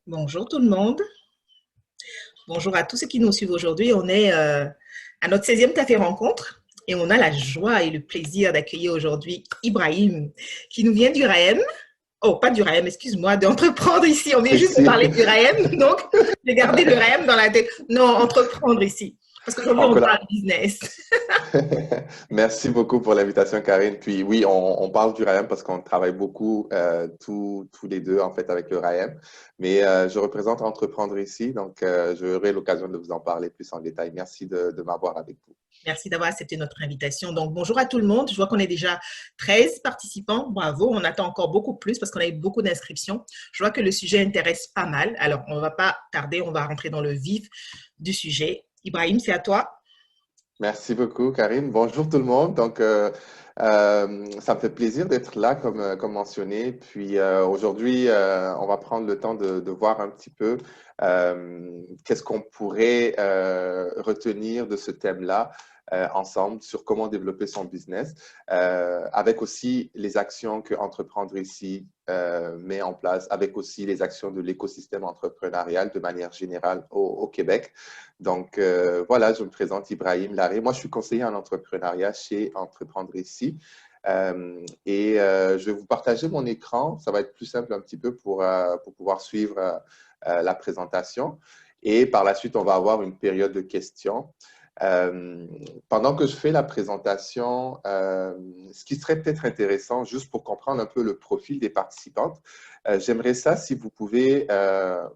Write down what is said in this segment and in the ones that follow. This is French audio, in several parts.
Bonjour tout le monde. Bonjour à tous ceux qui nous suivent aujourd'hui. On est à notre 16e café rencontre et on a la joie et le plaisir d'accueillir aujourd'hui Ibrahim qui nous vient du RAEM. Oh, pas du RAEM, excuse-moi, d'entreprendre ici. On vient juste de Ici, parler du RAEM, donc j'ai gardé le RAEM dans la tête. Non, entreprendre ici. Parce qu'aujourd'hui, en on colla- parle business. Merci beaucoup pour l'invitation, Karine. Puis oui, on parle du RAEM parce qu'on travaille beaucoup tous les deux en fait avec le RAEM. Mais je représente Entreprendre ici, donc j'aurai l'occasion de vous en parler plus en détail. Merci de m'avoir avec vous. Merci d'avoir accepté notre invitation. Donc, bonjour à tout le monde. Je vois qu'on est déjà 13 participants. Bravo. On attend encore beaucoup plus parce qu'on a eu beaucoup d'inscriptions. Je vois que le sujet intéresse pas mal. Alors, on ne va pas tarder. On va rentrer dans le vif du sujet. Ibrahim, c'est à toi. Merci beaucoup, Karine. Bonjour tout le monde. Donc, ça me fait plaisir d'être là, comme mentionné. Puis aujourd'hui, on va prendre le temps de voir un petit peu qu'est-ce qu'on pourrait retenir de ce thème-là ensemble sur comment développer son business, avec aussi les actions que Entreprendre ici met en place, avec aussi les actions de l'écosystème entrepreneurial de manière générale au Québec. Donc, voilà, je me présente Ibrahim Larré. Moi, je suis conseiller en entrepreneuriat chez Entreprendre ici. Je vais vous partager mon écran. Ça va être plus simple un petit peu pour pouvoir suivre la présentation. Et par la suite, on va avoir une période de questions. Pendant que je fais la présentation, ce qui serait peut-être intéressant, juste pour comprendre un peu le profil des participantes, j'aimerais ça si vous pouvez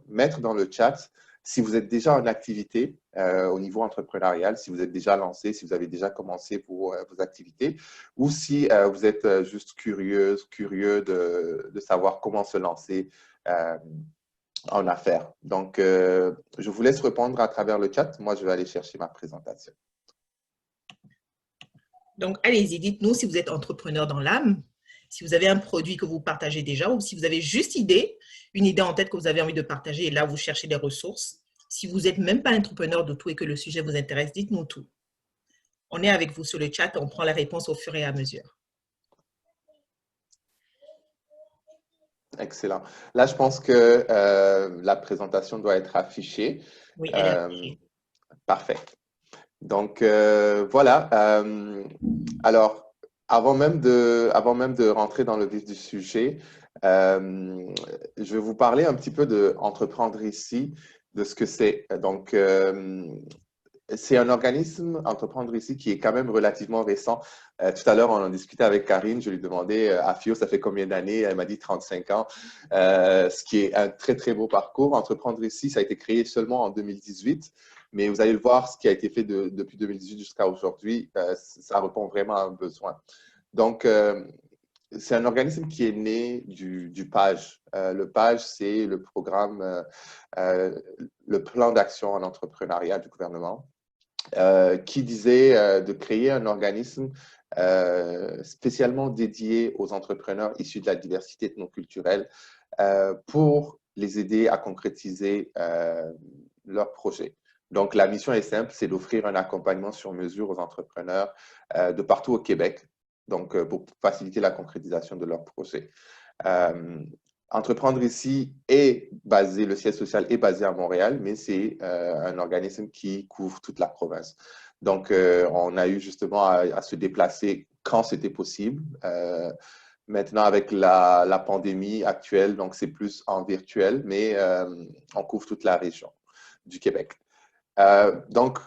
mettre dans le chat si vous êtes déjà en activité au niveau entrepreneurial, si vous êtes déjà lancé, si vous avez déjà commencé vos activités, ou si vous êtes juste curieux de savoir comment se lancer en affaires. Donc, je vous laisse répondre à travers le chat. Moi, je vais aller chercher ma présentation. Donc, allez-y, dites-nous si vous êtes entrepreneur dans l'âme, si vous avez un produit que vous partagez déjà ou si vous avez juste une idée en tête que vous avez envie de partager et là, vous cherchez des ressources. Si vous n'êtes même pas entrepreneur de tout et que le sujet vous intéresse, dites-nous tout. On est avec vous sur le chat, on prend la réponse au fur et à mesure. Excellent. Là, je pense que la présentation doit être affichée. Oui, elle est Euh, affichée. Parfait. Donc, voilà. Alors, avant même de rentrer dans le vif du sujet, je vais vous parler un petit peu de Entreprendre ici, de ce que c'est. Donc, c'est un organisme, Entreprendre ici, qui est quand même relativement récent. Tout à l'heure, on en discutait avec Karine. Je lui demandais à Fio, ça fait combien d'années? Elle m'a dit 35 ans, ce qui est un très, très beau parcours. Entreprendre ici, ça a été créé seulement en 2018, mais vous allez le voir, ce qui a été fait depuis 2018 jusqu'à aujourd'hui, ça répond vraiment à un besoin. Donc, c'est un organisme qui est né du PAGE. Le PAGE, c'est le programme, le plan d'action en entrepreneuriat du gouvernement qui disait de créer un organisme spécialement dédié aux entrepreneurs issus de la diversité ethnoculturelle pour les aider à concrétiser leurs projets. Donc, la mission est simple, c'est d'offrir un accompagnement sur mesure aux entrepreneurs de partout au Québec, donc pour faciliter la concrétisation de leurs projets. Entreprendre ici le siège social est basé à Montréal, mais c'est un organisme qui couvre toute la province. Donc, on a eu justement à se déplacer quand c'était possible. Maintenant, avec la pandémie actuelle, donc c'est plus en virtuel, mais on couvre toute la région du Québec. Donc,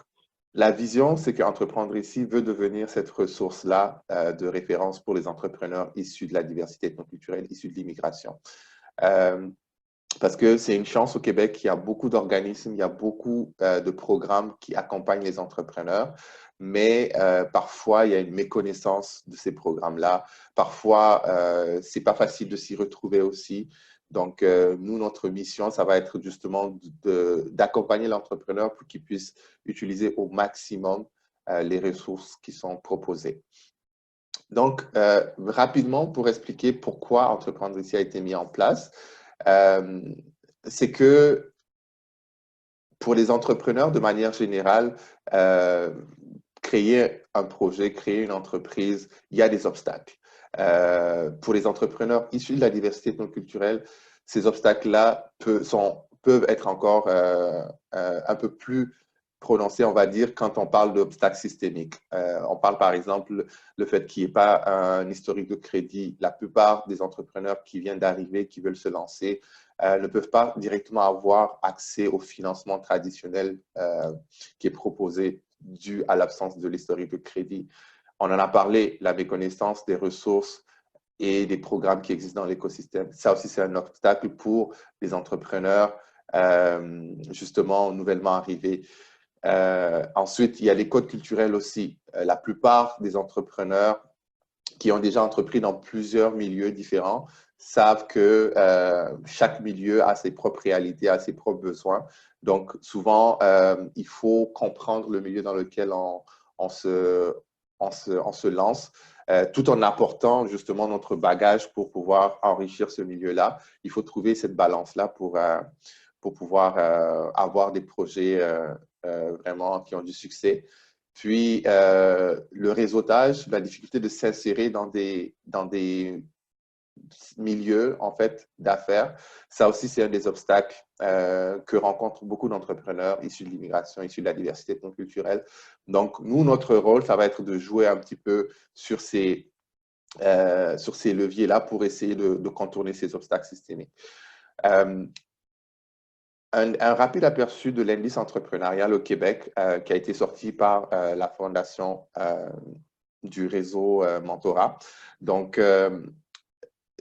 la vision, c'est qu'Entreprendre ici veut devenir cette ressource-là de référence pour les entrepreneurs issus de la diversité ethnoculturelle, issus de l'immigration. Parce que c'est une chance au Québec, il y a beaucoup d'organismes, il y a beaucoup de programmes qui accompagnent les entrepreneurs, mais parfois, il y a une méconnaissance de ces programmes-là. Parfois, c'est pas facile de s'y retrouver aussi. Donc, nous, notre mission, ça va être justement d'accompagner l'entrepreneur pour qu'il puisse utiliser au maximum les ressources qui sont proposées. Donc, rapidement, pour expliquer pourquoi Entreprendre ici a été mis en place, c'est que pour les entrepreneurs, de manière générale, créer un projet, créer une entreprise, il y a des obstacles. Pour les entrepreneurs issus de la diversité ethnoculturelle, ces obstacles-là sont peuvent être encore un peu plus prononcés, on va dire, quand on parle d'obstacles systémiques. On parle par exemple le fait qu'il n'y ait pas un historique de crédit. La plupart des entrepreneurs qui viennent d'arriver, qui veulent se lancer, ne peuvent pas directement avoir accès au financement traditionnel qui est proposé dû à l'absence de l'historique de crédit. On en a parlé, la méconnaissance des ressources et des programmes qui existent dans l'écosystème. Ça aussi, c'est un obstacle pour les entrepreneurs justement nouvellement arrivés. Ensuite, il y a les codes culturels aussi. La plupart des entrepreneurs qui ont déjà entrepris dans plusieurs milieux différents savent que chaque milieu a ses propres réalités, a ses propres besoins. Donc, souvent, il faut comprendre le milieu dans lequel on se lance, tout en apportant justement notre bagage pour pouvoir enrichir ce milieu-là. Il faut trouver cette balance-là pour pouvoir avoir des projets vraiment qui ont du succès. Puis, le réseautage, la difficulté de s'insérer dans des milieux, en fait, d'affaires, ça aussi, c'est un des obstacles que rencontrent beaucoup d'entrepreneurs issus de l'immigration, issus de la diversité culturelle. Donc, nous, notre rôle, ça va être de jouer un petit peu sur ces leviers-là pour essayer de contourner ces obstacles systémiques. Un rapide aperçu de l'indice entrepreneurial au Québec qui a été sorti par la fondation du réseau Mentorat. Donc,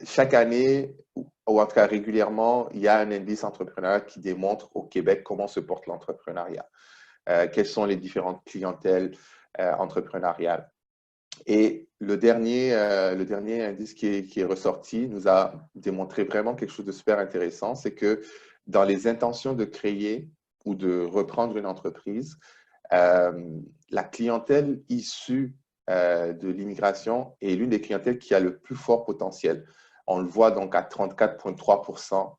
chaque année, ou en tout cas régulièrement, il y a un indice entrepreneurial qui démontre au Québec comment se porte l'entrepreneuriat, quelles sont les différentes clientèles entrepreneuriales. Et le dernier indice qui est ressorti nous a démontré vraiment quelque chose de super intéressant, c'est que dans les intentions de créer ou de reprendre une entreprise, la clientèle issue de l'immigration est l'une des clientèles qui a le plus fort potentiel. On le voit donc à 34,3%.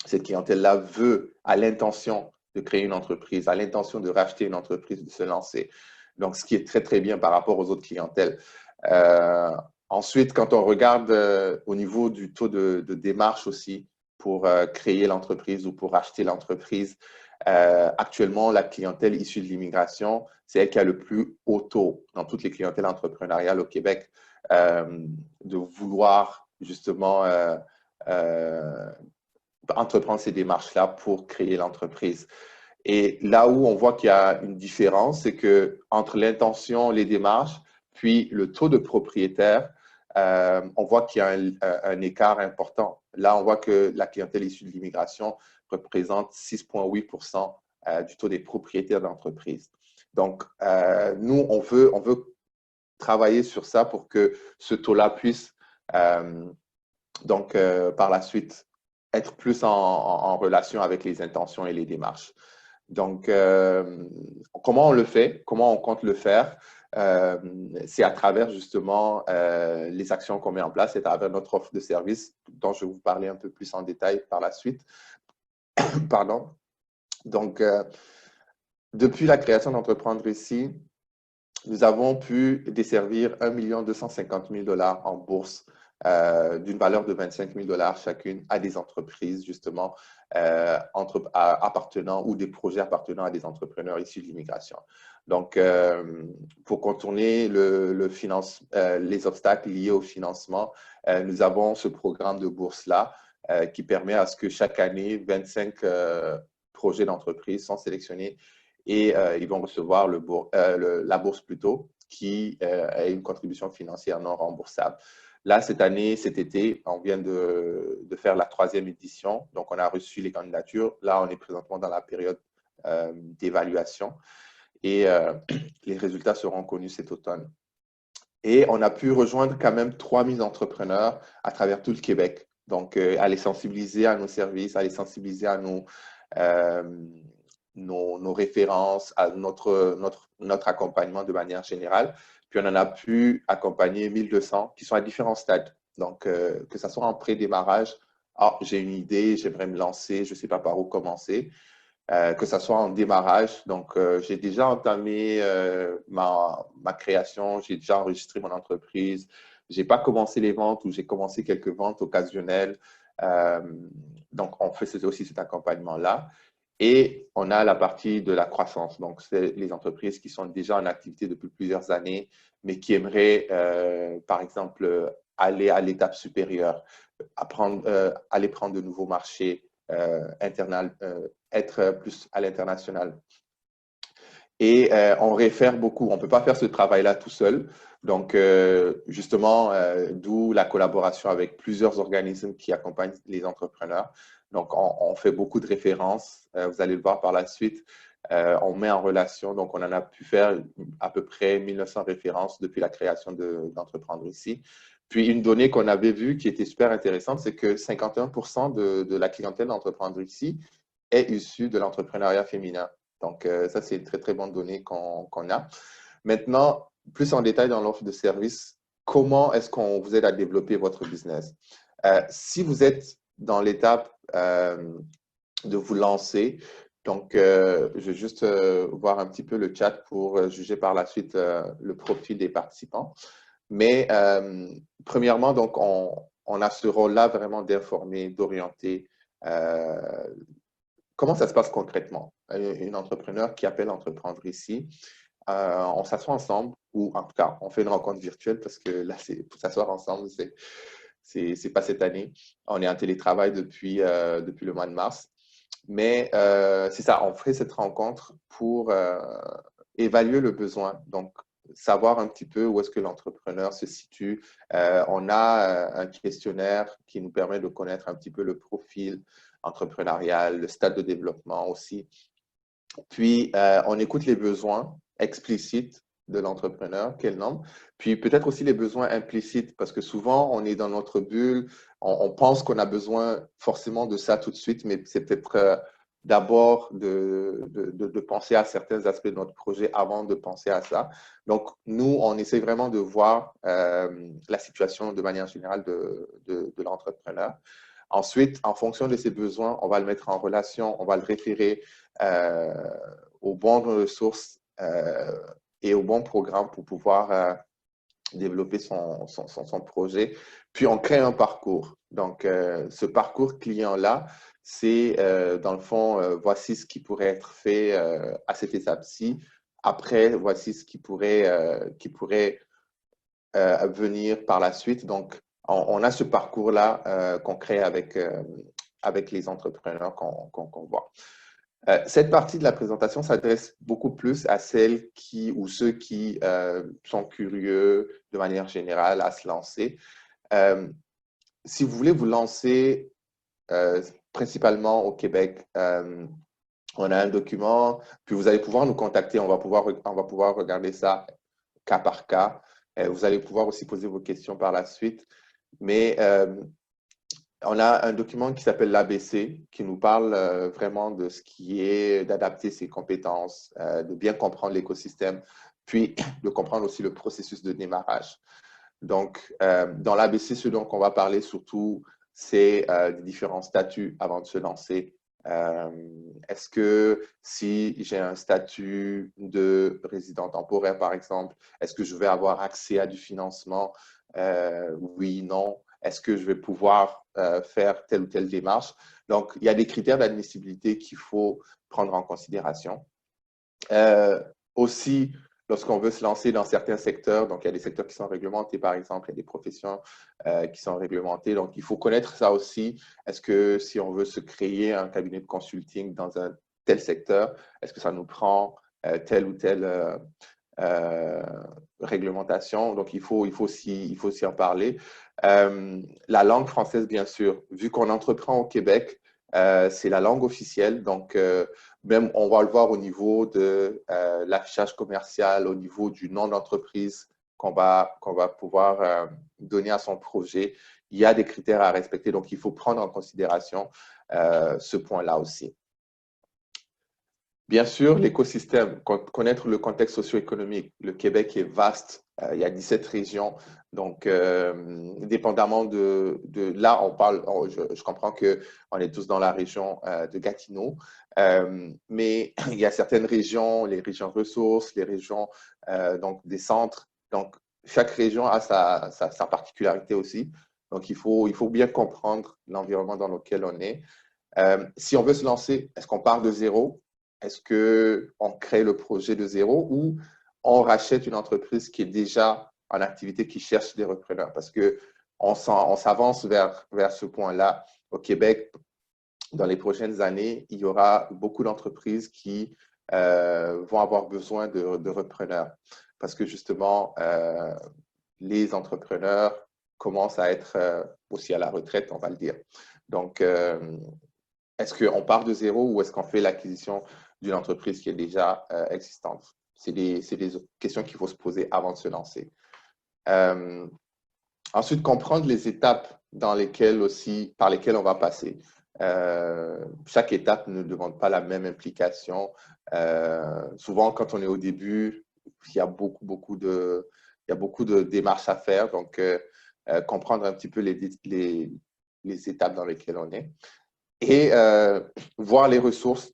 Cette clientèle-là a l'intention de créer une entreprise, a l'intention de racheter une entreprise, de se lancer. Donc, ce qui est très, très bien par rapport aux autres clientèles. Ensuite, quand on regarde au niveau du taux de démarche aussi pour créer l'entreprise ou pour acheter l'entreprise, actuellement, la clientèle issue de l'immigration, c'est elle qui a le plus haut taux dans toutes les clientèles entrepreneuriales au Québec de vouloir justement entreprendre ces démarches-là pour créer l'entreprise. Et là où on voit qu'il y a une différence, c'est que entre l'intention, les démarches, puis le taux de propriétaires, on voit qu'il y a un écart important. Là, on voit que la clientèle issue de l'immigration représente 6,8% du taux des propriétaires d'entreprise. Donc, nous, on veut travailler sur ça pour que ce taux-là puisse, par la suite, être plus en relation avec les intentions et les démarches. Donc, comment on le fait? Comment on compte le faire? C'est à travers justement les actions qu'on met en place, c'est à travers notre offre de service dont je vais vous parler un peu plus en détail par la suite. Pardon. Donc, depuis la création d'Entreprendre ici, nous avons pu desservir 1 250 000 $ en bourse d'une valeur de 25 000 $ chacune à des entreprises, justement, appartenant ou des projets appartenant à des entrepreneurs issus de l'immigration. Donc, pour contourner les obstacles liés au financement, nous avons ce programme de bourse-là qui permet à ce que chaque année, 25 projets d'entreprise sont sélectionnés et ils vont recevoir la bourse plutôt, qui est une contribution financière non remboursable. Là, cet été, on vient de faire la 3e édition. Donc, on a reçu les candidatures. Là, on est présentement dans la période d'évaluation et les résultats seront connus cet automne. Et on a pu rejoindre quand même 3000 entrepreneurs à travers tout le Québec. Donc, à les sensibiliser à nos services, à les sensibiliser à nos références, à notre accompagnement de manière générale. Puis, on en a pu accompagner 1200 qui sont à différents stades. Donc, que ce soit en pré-démarrage, j'ai une idée, j'aimerais me lancer, je ne sais pas par où commencer. Que ce soit en démarrage. Donc, j'ai déjà entamé ma création, j'ai déjà enregistré mon entreprise. Je n'ai pas commencé les ventes ou j'ai commencé quelques ventes occasionnelles. Donc, on fait aussi cet accompagnement-là. Et on a la partie de la croissance. Donc, c'est les entreprises qui sont déjà en activité depuis plusieurs années, mais qui aimeraient, par exemple, aller à l'étape supérieure, aller prendre de nouveaux marchés, être plus à l'international. Et on réfère beaucoup. On ne peut pas faire ce travail-là tout seul. Donc, justement, d'où la collaboration avec plusieurs organismes qui accompagnent les entrepreneurs. Donc, on fait beaucoup de références. Vous allez le voir par la suite. On met en relation. Donc, on en a pu faire à peu près 1900 références depuis la création d'Entreprendre ici. Puis, une donnée qu'on avait vue qui était super intéressante, c'est que 51% de la clientèle d'Entreprendre ici est issue de l'entrepreneuriat féminin. Donc, ça, c'est une très, très bonne donnée qu'on a. Maintenant, plus en détail dans l'offre de service, comment est-ce qu'on vous aide à développer votre business? Si vous êtes dans l'étape de vous lancer, donc je vais juste voir un petit peu le chat pour juger par la suite le profil des participants. Mais premièrement, donc, on a ce rôle-là vraiment d'informer, d'orienter. Comment ça se passe concrètement? Une entrepreneur qui appelle Entreprendre ici, on s'assoit ensemble, ou en tout cas, on fait une rencontre virtuelle parce que là, pour s'asseoir ensemble, c'est pas cette année. On est en télétravail depuis le mois de mars. Mais c'est ça, on fait cette rencontre pour évaluer le besoin. Donc, savoir un petit peu où est-ce que l'entrepreneur se situe. On a un questionnaire qui nous permet de connaître un petit peu le profil entrepreneurial, le stade de développement aussi. Puis, on écoute les besoins explicites de l'entrepreneur, quel nombre, puis peut-être aussi les besoins implicites, parce que souvent, on est dans notre bulle, on pense qu'on a besoin forcément de ça tout de suite, mais c'est peut-être d'abord de penser à certains aspects de notre projet avant de penser à ça. Donc, nous, on essaie vraiment de voir la situation de manière générale de l'entrepreneur. Ensuite, en fonction de ses besoins, on va le mettre en relation, on va le référer aux bonnes ressources et aux bons programmes pour pouvoir développer son projet. Puis, on crée un parcours. Donc, ce parcours client-là, c'est dans le fond, voici ce qui pourrait être fait à cette étape-ci. Après, voici ce qui pourrait venir par la suite. Donc, on a ce parcours-là qu'on crée avec les entrepreneurs qu'on voit. Cette partie de la présentation s'adresse beaucoup plus à celles ou ceux qui sont curieux de manière générale à se lancer. Si vous voulez vous lancer principalement au Québec, on a un document, puis vous allez pouvoir nous contacter, on va pouvoir regarder ça cas par cas. Vous allez pouvoir aussi poser vos questions par la suite. Mais on a un document qui s'appelle l'ABC, qui nous parle vraiment de ce qui est d'adapter ses compétences, de bien comprendre l'écosystème, puis de comprendre aussi le processus de démarrage. Donc, dans l'ABC, ce dont on va parler surtout, c'est des différents statuts avant de se lancer. Est-ce que si j'ai un statut de résident temporaire, par exemple, est-ce que je vais avoir accès à du financement? Oui, non. Est-ce que je vais pouvoir faire telle ou telle démarche? Donc, il y a des critères d'admissibilité qu'il faut prendre en considération. Aussi, lorsqu'on veut se lancer dans certains secteurs, donc il y a des secteurs qui sont réglementés, par exemple, il y a des professions qui sont réglementées. Donc, il faut connaître ça aussi. Est-ce que si on veut se créer un cabinet de consulting dans un tel secteur, est-ce que ça nous prend telle ou telle réglementation? Donc, il faut aussi en parler. La langue française, bien sûr, vu qu'on entreprend au Québec, c'est la langue officielle. Donc, même, on va le voir au niveau de l'affichage commercial, au niveau du nom d'entreprise qu'on va pouvoir donner à son projet. Il y a des critères à respecter, donc il faut prendre en considération ce point-là aussi. Bien sûr, l'écosystème, connaître le contexte socio-économique. Le Québec est vaste, il y a 17 régions. Donc, dépendamment de là, je comprends qu'on est tous dans la région de Gatineau, mais il y a certaines régions, les régions ressources, les régions donc des centres. Donc, chaque région a sa particularité aussi. Donc, il faut bien comprendre l'environnement dans lequel on est. Si on veut se lancer, est-ce qu'on part de zéro? Est-ce qu'on crée le projet de zéro ou on rachète une entreprise qui est déjà en activité, qui cherche des repreneurs? Parce qu'on s'avance vers ce point-là. Au Québec, dans les prochaines années, il y aura beaucoup d'entreprises qui vont avoir besoin de repreneurs. Parce que justement, les entrepreneurs commencent à être aussi à la retraite, on va le dire. Donc, est-ce qu'on part de zéro ou est-ce qu'on fait l'acquisition d'une entreprise qui est déjà existante? C'est des questions qu'il faut se poser avant de se lancer. Ensuite, comprendre les étapes par lesquelles on va passer. Chaque étape ne demande pas la même implication. Souvent, quand on est au début, il y a beaucoup de démarches à faire. Donc, comprendre un petit peu les étapes dans lesquelles on est. Et voir les ressources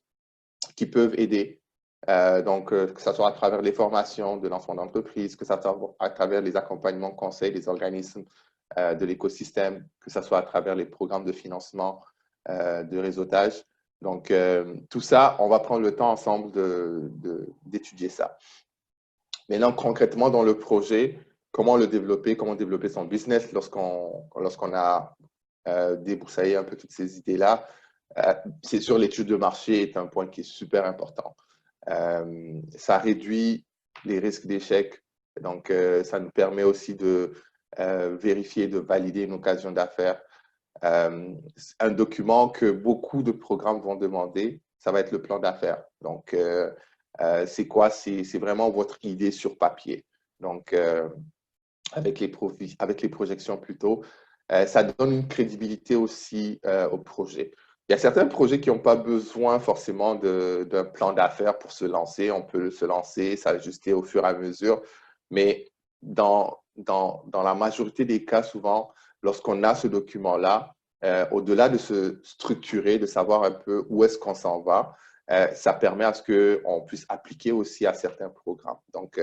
qui peuvent aider. Donc, que ce soit à travers les formations de lancement d'entreprise, que ce soit à travers les accompagnements conseils des organismes de l'écosystème, que ce soit à travers les programmes de financement, de réseautage. Donc, tout ça, on va prendre le temps ensemble d'étudier ça. Maintenant, concrètement, dans le projet, comment développer son business lorsqu'on a débroussaillé un peu toutes ces idées-là. C'est sûr, l'étude de marché est un point qui est super important. Ça réduit les risques d'échec. Donc, ça nous permet aussi de vérifier, de valider une occasion d'affaires. Un document que beaucoup de programmes vont demander, ça va être le plan d'affaires. Donc, c'est quoi? C'est vraiment votre idée sur papier. Donc, avec les projections plutôt, ça donne une crédibilité aussi au projet. Il y a certains projets qui n'ont pas besoin forcément d'un plan d'affaires pour se lancer. On peut se lancer, s'ajuster au fur et à mesure. Mais dans la majorité des cas, souvent, lorsqu'on a ce document-là, au-delà de se structurer, de savoir un peu où est-ce qu'on s'en va, ça permet à ce qu'on puisse appliquer aussi à certains programmes. Donc,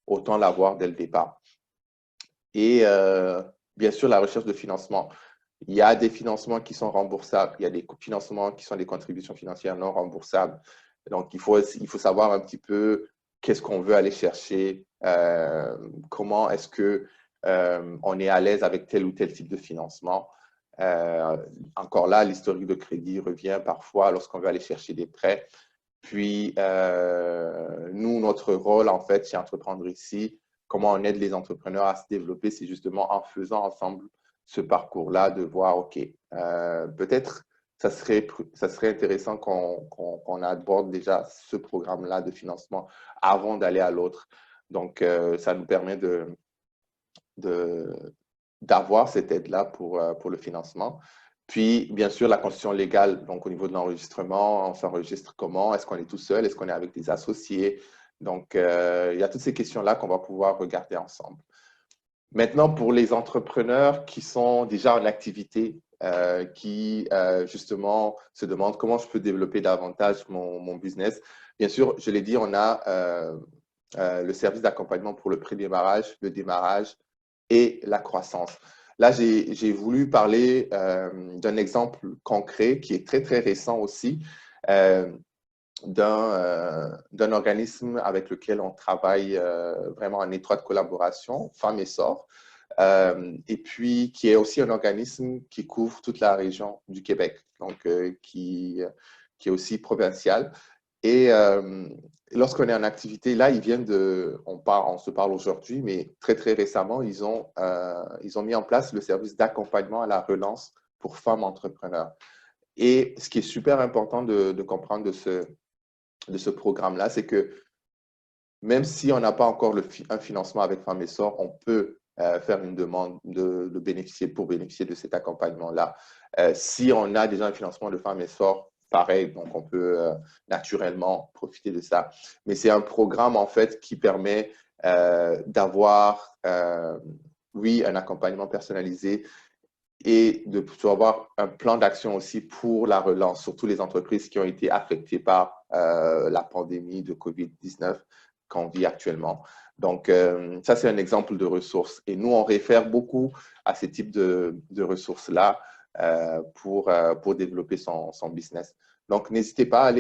autant l'avoir dès le départ. Et bien sûr, la recherche de financement. Il y a des financements qui sont remboursables, il y a des financements qui sont des contributions financières non remboursables. Donc, il faut savoir un petit peu qu'est-ce qu'on veut aller chercher, comment est-ce qu'on est à l'aise avec tel ou tel type de financement. Encore là, l'historique de crédit revient parfois lorsqu'on veut aller chercher des prêts. Puis, nous, notre rôle, en fait, chez Entreprendre ici, comment on aide les entrepreneurs à se développer, c'est justement en faisant ensemble ce parcours-là, de voir, OK, peut-être ça serait intéressant qu'on aborde déjà ce programme-là de financement avant d'aller à l'autre. Donc, ça nous permet d'avoir cette aide-là pour le financement. Puis, bien sûr, la constitution légale, donc au niveau de l'enregistrement, on s'enregistre comment? Est-ce qu'on est tout seul? Est-ce qu'on est avec des associés? Donc, il y a toutes ces questions-là qu'on va pouvoir regarder ensemble. Maintenant, pour les entrepreneurs qui sont déjà en activité, qui justement se demandent comment je peux développer davantage mon business, bien sûr, je l'ai dit, on a le service d'accompagnement pour le pré-démarrage, le démarrage et la croissance. Là, j'ai voulu parler d'un exemple concret qui est très, très récent aussi, d'un organisme avec lequel on travaille vraiment en étroite collaboration, Femmes Essor, et puis qui est aussi un organisme qui couvre toute la région du Québec, donc qui est aussi provincial. Et lorsqu'on est en activité, là, on se parle aujourd'hui, mais très, très récemment, ils ont mis en place le service d'accompagnement à la relance pour femmes entrepreneurs. Et ce qui est super important de comprendre de ce programme-là, c'est que même si on n'a pas encore un financement avec Femmes Essor, on peut faire une demande pour bénéficier de cet accompagnement-là. Si on a déjà un financement de Femmes Essor, pareil, donc on peut naturellement profiter de ça. Mais c'est un programme, en fait, qui permet d'avoir, oui, un accompagnement personnalisé et de pouvoir avoir un plan d'action aussi pour la relance, surtout les entreprises qui ont été affectées par la pandémie de COVID-19 qu'on vit actuellement. Donc, ça, c'est un exemple de ressources. Et nous, on réfère beaucoup à ces types de ressources-là pour développer son business. Donc, n'hésitez pas à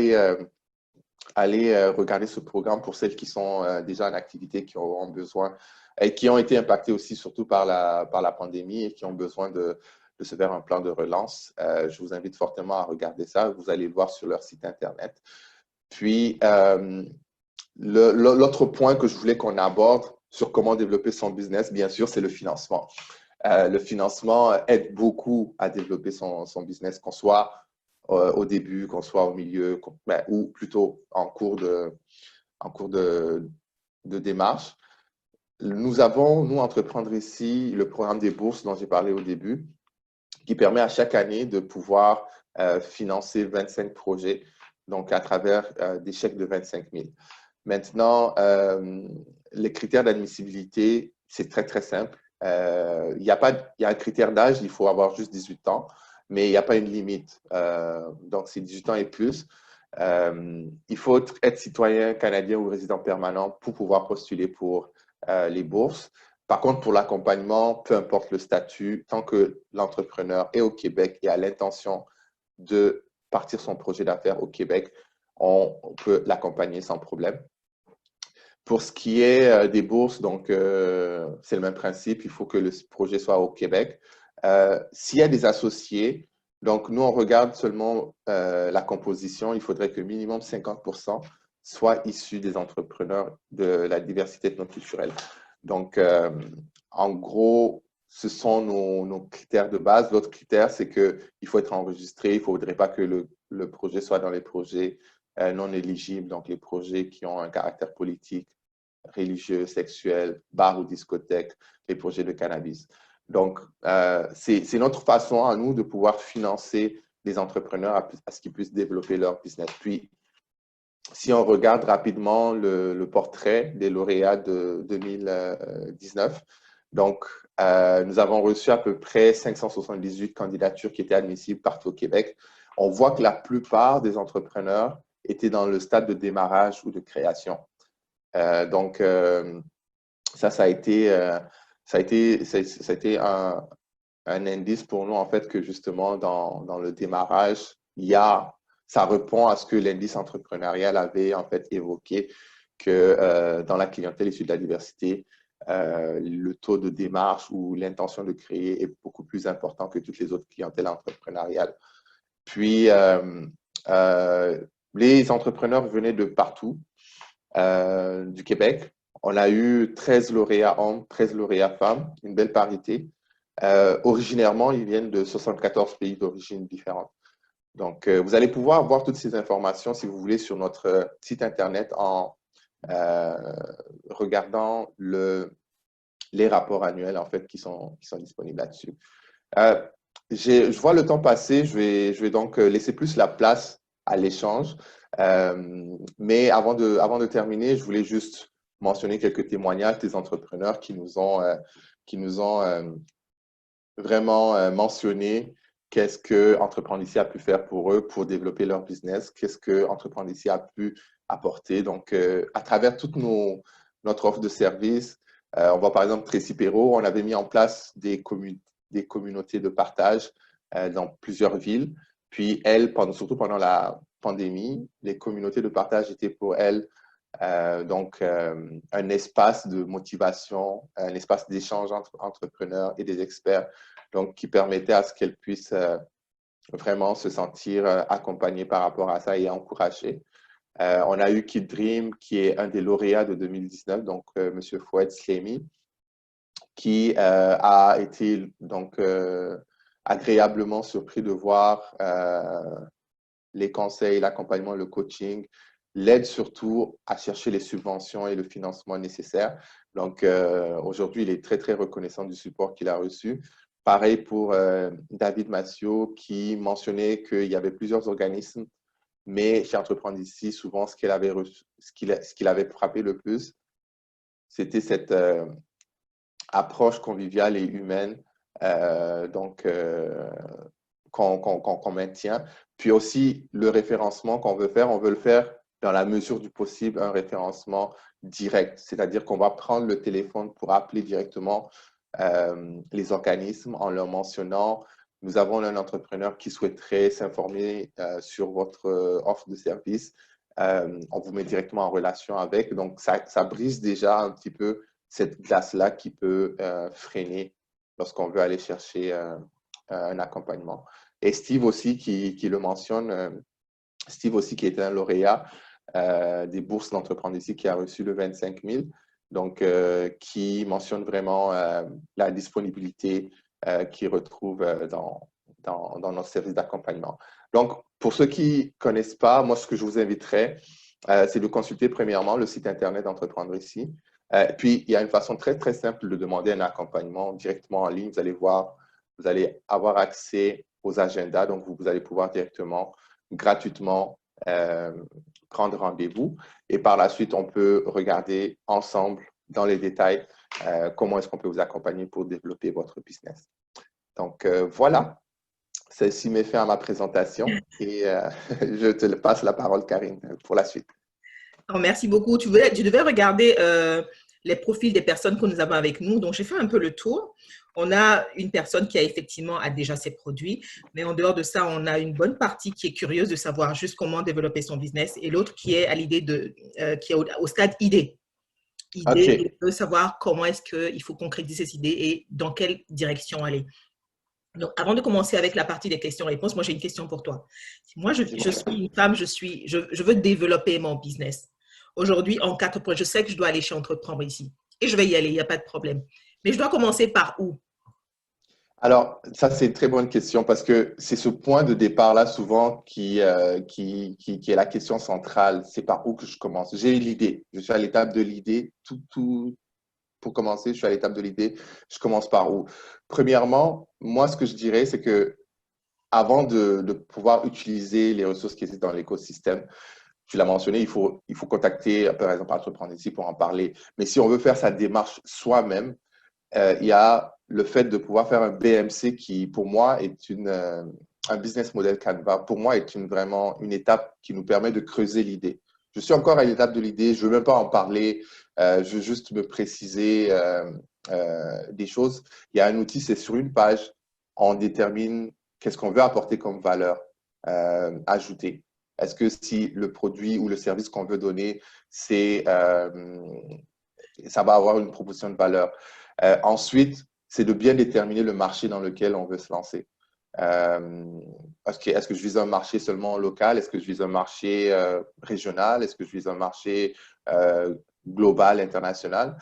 aller regarder ce programme pour celles qui sont déjà en activité, qui ont besoin et qui ont été impactées aussi surtout par la pandémie et qui ont besoin de se faire un plan de relance. Je vous invite fortement à regarder ça. Vous allez le voir sur leur site Internet. Puis, l'autre point que je voulais qu'on aborde sur comment développer son business, bien sûr, c'est le financement. Le financement aide beaucoup à développer son business, qu'on soit au début, qu'on soit au milieu, ou plutôt en cours de démarche. Nous avons, nous, Entreprendre ici, le programme des bourses dont j'ai parlé au début, qui permet à chaque année de pouvoir financer 25 projets, donc à travers des chèques de 25 000. Maintenant, les critères d'admissibilité, c'est très, très simple. Il y a un critère d'âge, il faut avoir juste 18 ans, mais il n'y a pas une limite. Donc, c'est 18 ans et plus. Il faut être citoyen canadien ou résident permanent pour pouvoir postuler pour les bourses. Par contre, pour l'accompagnement, peu importe le statut, tant que l'entrepreneur est au Québec et a l'intention de partir son projet d'affaires au Québec, on peut l'accompagner sans problème. Pour ce qui est des bourses, donc c'est le même principe, il faut que le projet soit au Québec. S'il y a des associés, donc nous on regarde seulement la composition, il faudrait que minimum 50% soit issus des entrepreneurs de la diversité ethnoculturelle. Donc en gros, ce sont nos critères de base. L'autre critère, c'est qu'il faut être enregistré, il ne faudrait pas que le projet soit dans les projets non éligibles, donc les projets qui ont un caractère politique, religieux, sexuel, bar ou discothèque, les projets de cannabis. Donc, c'est notre façon à nous de pouvoir financer les entrepreneurs à ce qu'ils puissent développer leur business. Puis, si on regarde rapidement le portrait des lauréats de 2019, donc, nous avons reçu à peu près 578 candidatures qui étaient admissibles partout au Québec. On voit que la plupart des entrepreneurs étaient dans le stade de démarrage ou de création. Donc, ça a été un indice pour nous, en fait, que justement, dans le démarrage, ça répond à ce que l'indice entrepreneurial avait, en fait, évoqué, que dans la clientèle issue de la diversité, le taux de démarche ou l'intention de créer est beaucoup plus important que toutes les autres clientèles entrepreneuriales. Puis, les entrepreneurs venaient de partout du Québec. On a eu 13 lauréats hommes, 13 lauréats femmes, une belle parité. Originairement, ils viennent de 74 pays d'origine différentes. Donc, vous allez pouvoir voir toutes ces informations, si vous voulez, sur notre site Internet en regardant les rapports annuels, en fait, qui sont disponibles là-dessus. Je vois le temps passer. Je vais donc laisser plus la place à l'échange. Mais avant de terminer, je voulais juste mentionner quelques témoignages des entrepreneurs qui nous ont vraiment mentionné qu'est-ce que Entreprendre ici a pu faire pour eux pour développer leur business, qu'est-ce que Entreprendre ici a pu apporter. Donc, à travers toute notre offre de services, on voit par exemple Tracy Perrault, on avait mis en place des communautés de partage dans plusieurs villes. Puis elle, surtout pendant la pandémie, les communautés de partage étaient pour elle donc un espace de motivation, un espace d'échange entre entrepreneurs et des experts, donc qui permettait à ce qu'elles puissent vraiment se sentir accompagnées par rapport à ça et encouragées. On a eu Kid Dream, qui est un des lauréats de 2019, donc M. Fouad Slemi, qui a été donc agréablement surpris de voir les conseils, l'accompagnement, le coaching, l'aide surtout à chercher les subventions et le financement nécessaires. Donc, aujourd'hui, il est très, très reconnaissant du support qu'il a reçu. Pareil pour David Massio, qui mentionnait qu'il y avait plusieurs organismes, mais chez Entreprendre ici, souvent, ce qu'il avait frappé le plus, c'était cette approche conviviale et humaine qu'on maintient. Puis aussi, le référencement qu'on veut faire, on veut le faire dans la mesure du possible, un référencement direct. C'est-à-dire qu'on va prendre le téléphone pour appeler directement les organismes en leur mentionnant: nous avons un entrepreneur qui souhaiterait s'informer sur votre offre de service. On vous met directement en relation avec. Donc, ça brise déjà un petit peu cette glace-là qui peut freiner lorsqu'on veut aller chercher un accompagnement. Et Steve aussi qui le mentionne, Steve aussi qui était un lauréat des bourses d'entreprendre ici, qui a reçu le 25 000, donc qui mentionne vraiment la disponibilité qu'il retrouve dans nos services d'accompagnement. Donc, pour ceux qui ne connaissent pas, moi, ce que je vous inviterais, c'est de consulter premièrement le site Internet d'Entreprendre ici. Puis, il y a une façon très, très simple de demander un accompagnement directement en ligne. Vous allez voir, vous allez avoir accès aux agendas, donc vous allez pouvoir directement, gratuitement, prendre rendez-vous. Et par la suite, on peut regarder ensemble, dans les détails, comment est-ce qu'on peut vous accompagner pour développer votre business. Donc, voilà. Ceci met fin à ma présentation et je te passe la parole, Karine, pour la suite. Alors, merci beaucoup. Tu devais regarder les profils des personnes que nous avons avec nous. Donc, j'ai fait un peu le tour. On a une personne qui a déjà ses produits, mais en dehors de ça, on a une bonne partie qui est curieuse de savoir juste comment développer son business et l'autre qui est à l'idée qui est au stade idée. Idée de savoir comment est-ce qu'il faut concrétiser ces idées et dans quelle direction aller. Donc, avant de commencer avec la partie des questions-réponses, moi, j'ai une question pour toi. Moi, je suis une femme, je veux développer mon business. Aujourd'hui, en 4 points, je sais que je dois aller chez Entreprendre ici. Et je vais y aller, il n'y a pas de problème. Mais je dois commencer par où? Alors, ça, c'est une très bonne question parce que c'est ce point de départ-là souvent qui est la question centrale. C'est par où que je commence. J'ai l'idée. Je suis à l'étape de l'idée. Pour commencer, je suis à l'étape de l'idée. Je commence par où? Premièrement, moi, ce que je dirais, c'est que avant de pouvoir utiliser les ressources qui existent dans l'écosystème, tu l'as mentionné, il faut contacter, par exemple, Entreprendre ici pour en parler. Mais si on veut faire sa démarche soi-même, il y a le fait de pouvoir faire un BMC qui, pour moi, est un business model Canva. Pour moi, est vraiment une étape qui nous permet de creuser l'idée. Je suis encore à l'étape de l'idée, je ne veux même pas en parler, je veux juste me préciser des choses. Il y a un outil, c'est sur une page, on détermine qu'est-ce qu'on veut apporter comme valeur ajoutée. Est-ce que si le produit ou le service qu'on veut donner, ça va avoir une proposition de valeur. Ensuite, c'est de bien déterminer le marché dans lequel on veut se lancer. Est-ce que je vise un marché seulement local? Est-ce que je vise un marché régional? Est-ce que je vise un marché global, international?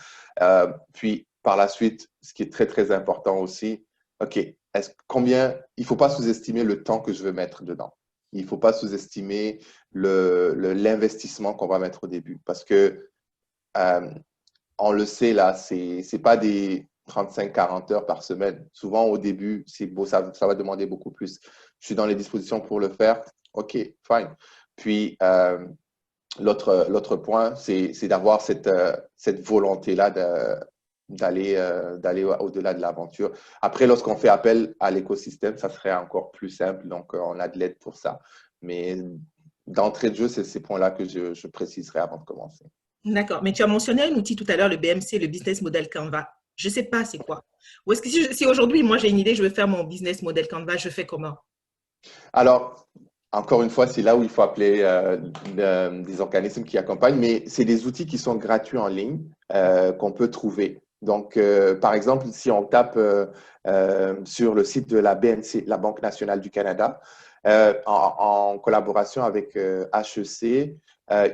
Puis, par la suite, ce qui est très, très important aussi, OK, il ne faut pas sous-estimer le temps que je veux mettre dedans. Il ne faut pas sous-estimer l'investissement qu'on va mettre au début parce que on le sait là, c'est pas des 35-40 heures par semaine. Souvent, au début, c'est beau, ça va demander beaucoup plus. Je suis dans les dispositions pour le faire. OK, fine. Puis, l'autre point, c'est d'avoir cette volonté-là d'aller au-delà de l'aventure. Après, lorsqu'on fait appel à l'écosystème, ça serait encore plus simple. Donc, on a de l'aide pour ça. Mais d'entrée de jeu, c'est ces points-là que je préciserai avant de commencer. D'accord. Mais tu as mentionné un outil tout à l'heure, le BMC, le Business Model Canva. Je ne sais pas c'est quoi. Ou est-ce que si aujourd'hui, moi, j'ai une idée, je veux faire mon Business Model Canva, je fais comment? Alors, encore une fois, c'est là où il faut appeler des organismes qui accompagnent, mais c'est des outils qui sont gratuits en ligne qu'on peut trouver. Donc, par exemple, si on tape sur le site de la BNC, la Banque nationale du Canada, en collaboration avec HEC,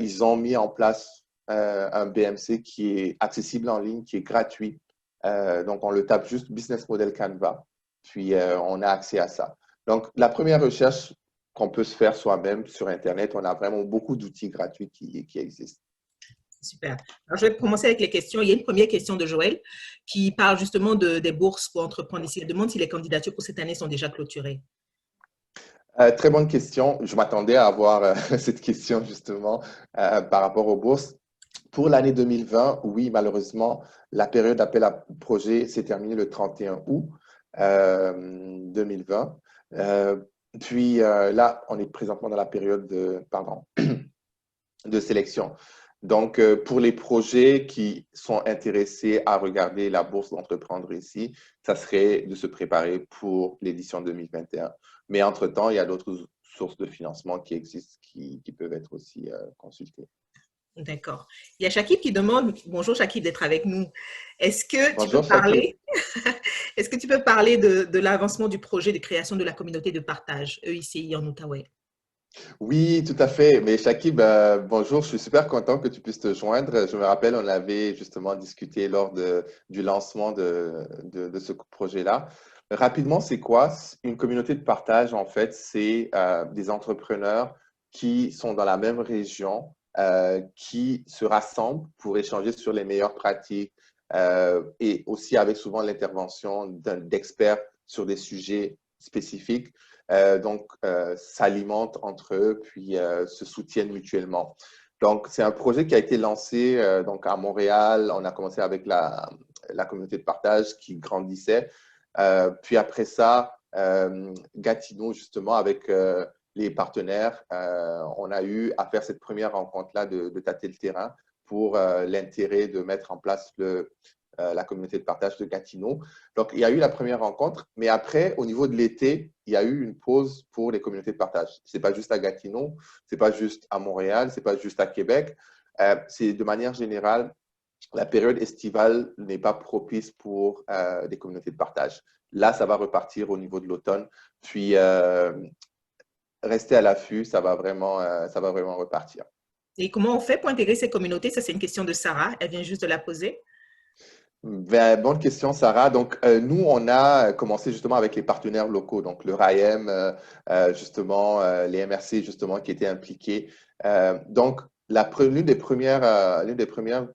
ils ont mis en place un BMC qui est accessible en ligne, qui est gratuit. Donc, on le tape juste Business Model Canva, puis on a accès à ça. Donc, la première recherche qu'on peut se faire soi-même sur Internet, on a vraiment beaucoup d'outils gratuits qui existent. Super. Alors, je vais commencer avec les questions. Il y a une première question de Joël qui parle justement des bourses pour entreprendre ici. Elle demande si les candidatures pour cette année sont déjà clôturées. Très bonne question. Je m'attendais à avoir cette question justement par rapport aux bourses. Pour l'année 2020, oui, malheureusement, la période d'appel à projet s'est terminée le 31 août 2020. Puis là, on est présentement dans la période de, pardon, de sélection. Donc, pour les projets qui sont intéressés à regarder la bourse d'entreprendre ici, ça serait de se préparer pour l'édition 2021. Mais entre-temps, il y a d'autres sources de financement qui existent qui peuvent être aussi consultées. D'accord. Il y a Shakib qui demande, bonjour Shakib, d'être avec nous. Est-ce que tu peux Bonjour, Shakib. parler, est-ce que tu peux parler de l'avancement du projet de création de la communauté de partage EICI en Outaouais? Oui, tout à fait. Mais Shakib, bonjour, je suis super content que tu puisses te joindre. Je me rappelle, on avait justement discuté lors du lancement de ce projet-là. Rapidement, c'est quoi? Une communauté de partage, en fait, c'est des entrepreneurs qui sont dans la même région, qui se rassemblent pour échanger sur les meilleures pratiques et aussi avec souvent l'intervention d'experts sur des sujets spécifiques. S'alimentent entre eux, puis se soutiennent mutuellement. Donc, c'est un projet qui a été lancé donc à Montréal. On a commencé avec la communauté de partage qui grandissait. Puis après ça, Gatineau, justement, avec les partenaires, on a eu à faire cette première rencontre-là de tâter le terrain pour l'intérêt de mettre en place la communauté de partage de Gatineau. Donc, il y a eu la première rencontre, mais après, au niveau de l'été, il y a eu une pause pour les communautés de partage. Ce n'est pas juste à Gatineau, ce n'est pas juste à Montréal, ce n'est pas juste à Québec. C'est de manière générale, la période estivale n'est pas propice pour des communautés de partage. Là, ça va repartir au niveau de l'automne. Puis, rester à l'affût, ça va vraiment repartir. Et comment on fait pour intégrer ces communautés? Ça, c'est une question de Sarah. Elle vient juste de la poser. Ben, bonne question, Sarah. Donc, nous, on a commencé justement avec les partenaires locaux, donc le RAEM, justement, les MRC, justement, qui étaient impliqués. Donc, l'une des premières